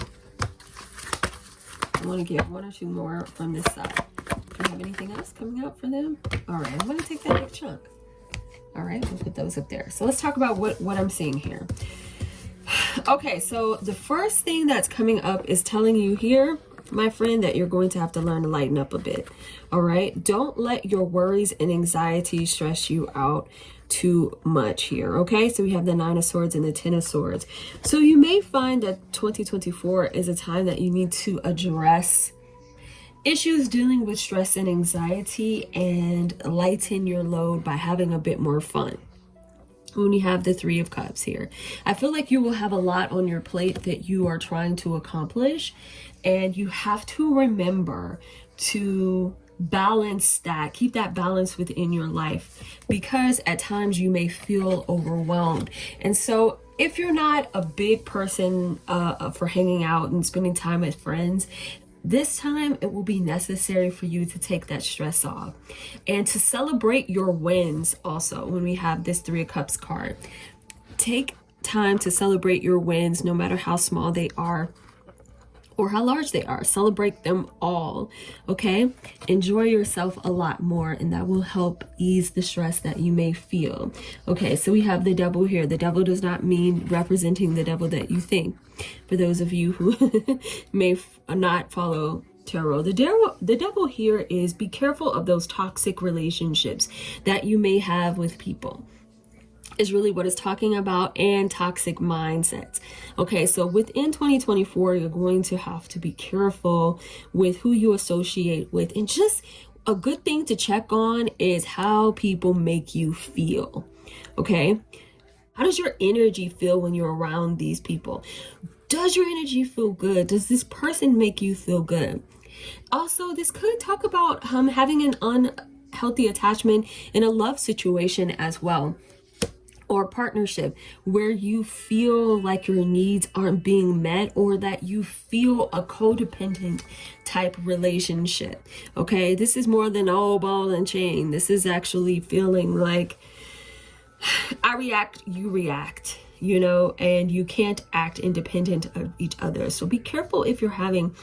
I want to get one or two more from this side. Do you have anything else coming out for them? All right, I'm going to take that big chunk. All right, we'll put those up there. So let's talk about what I'm seeing here. Okay, so the first thing that's coming up is telling you here, my friend, that you're going to have to learn to lighten up a bit. All right, don't let your worries and anxiety stress you out too much here. Okay, so we have the 9 of Swords and the 10 of Swords. So you may find that 2024 is a time that you need to address issues dealing with stress and anxiety and lighten your load by having a bit more fun. When you have the 3 of Cups here, I feel like you will have a lot on your plate that you are trying to accomplish, and you have to remember to balance that, keep that balance within your life, because at times you may feel overwhelmed. And so if you're not a big person for hanging out and spending time with friends, this time it will be necessary for you to take that stress off and to celebrate your wins. Also, when we have this 3 of Cups card, take time to celebrate your wins, no matter how small they are or how large they are. Celebrate them all, okay? Enjoy yourself a lot more, and that will help ease the stress that you may feel. Okay, so we have the Devil here. The Devil does not mean representing the devil that you think. For those of you who may not follow tarot, the devil here is, be careful of those toxic relationships that you may have with people, is really what it's talking about, and toxic mindsets. Okay, so within 2024, you're going to have to be careful with who you associate with. And just a good thing to check on is how people make you feel. Okay, how does your energy feel when you're around these people? Does your energy feel good? Does this person make you feel good? Also, this could talk about having an unhealthy attachment in a love situation as well, or partnership where you feel like your needs aren't being met, or that you feel a codependent type relationship. Okay, this is more than ball and chain. This is actually feeling like I react, you react, you know, and you can't act independent of each other. So be careful if you're having,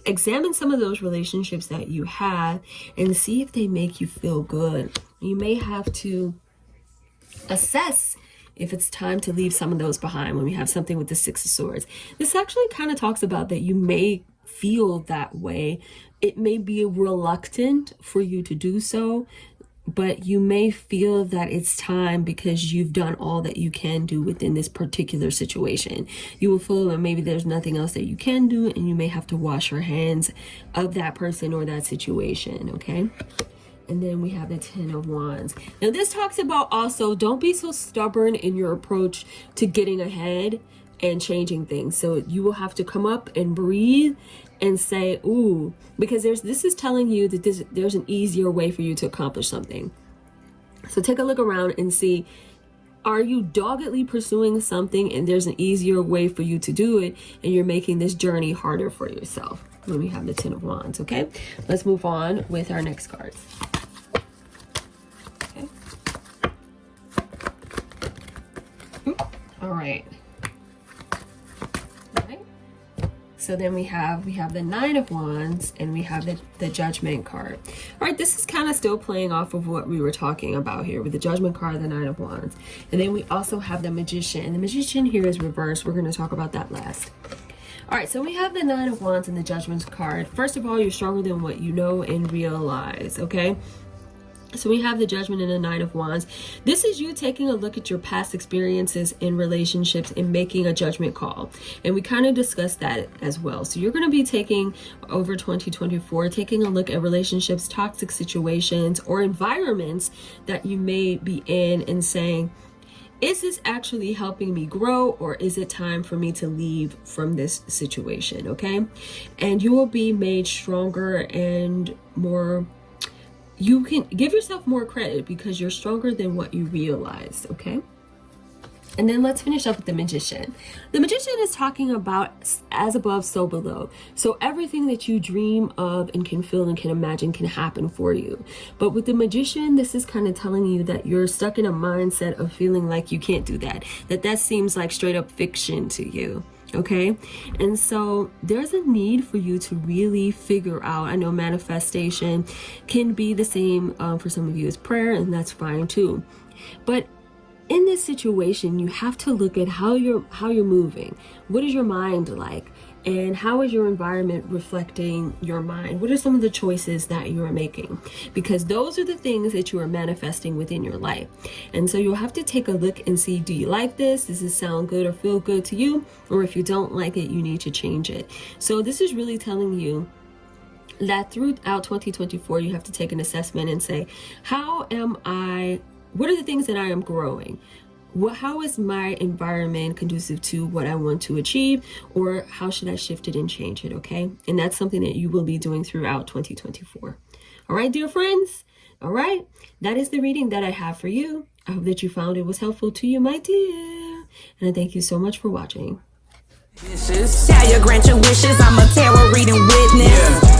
examine some of those relationships that you have and see if they make you feel good. You may have to assess if it's time to leave some of those behind when we have something with the 6 of Swords. This actually kind of talks about that you may feel that way. It may be reluctant for you to do so, but you may feel that it's time because you've done all that you can do within this particular situation. You will feel that maybe there's nothing else that you can do, and you may have to wash your hands of that person or that situation, okay? And then we have the 10 of Wands. Now this talks about also, don't be so stubborn in your approach to getting ahead and changing things. So you will have to come up and breathe and say, ooh, because this is telling you that there's an easier way for you to accomplish something. So take a look around and see, are you doggedly pursuing something and there's an easier way for you to do it, and you're making this journey harder for yourself? When we have the 10 of Wands, okay? Let's move on with our next cards. Okay. All right. So then we have the 9 of Wands, and we have the Judgment card. All right, this is kind of still playing off of what we were talking about here with the Judgment card, the 9 of Wands. And then we also have the Magician. And the Magician here is reversed. We're going to talk about that last. All right, so we have the 9 of Wands and the Judgment card. First of all, you're stronger than what you know and realize, okay? So we have the Judgment and the 9 of Wands. This is you taking a look at your past experiences in relationships and making a judgment call. And we kind of discussed that as well. So you're going to be taking over 2024, taking a look at relationships, toxic situations, or environments that you may be in, and saying, is this actually helping me grow, or is it time for me to leave from this situation? Okay. And you will be made stronger and more. You can give yourself more credit because you're stronger than what you realize, okay? And then let's finish up with the Magician. The Magician is talking about as above, so below. So everything that you dream of and can feel and can imagine can happen for you. But with the Magician, this is kind of telling you that you're stuck in a mindset of feeling like you can't do that. That seems like straight up fiction to you. Okay, and so there's a need for you to really figure out. I know manifestation can be the same for some of you as prayer, and that's fine too. But in this situation, you have to look at how you're moving. What is your mind like? And how is your environment reflecting your mind? What are some of the choices that you are making? Because those are the things that you are manifesting within your life. And so you'll have to take a look and see, do you like this? Does this sound good or feel good to you? Or if you don't like it, you need to change it. So this is really telling you that throughout 2024, you have to take an assessment and say, what are the things that I am growing? How is my environment conducive to what I want to achieve, or how should I shift it and change it? Okay. And that's something that you will be doing throughout 2024. All right, dear friends. All right. That is the reading that I have for you. I hope that you found it was helpful to you, my dear. And I thank you so much for watching. Tell you grant your wishes. I'm a tarot reading witness. Yeah.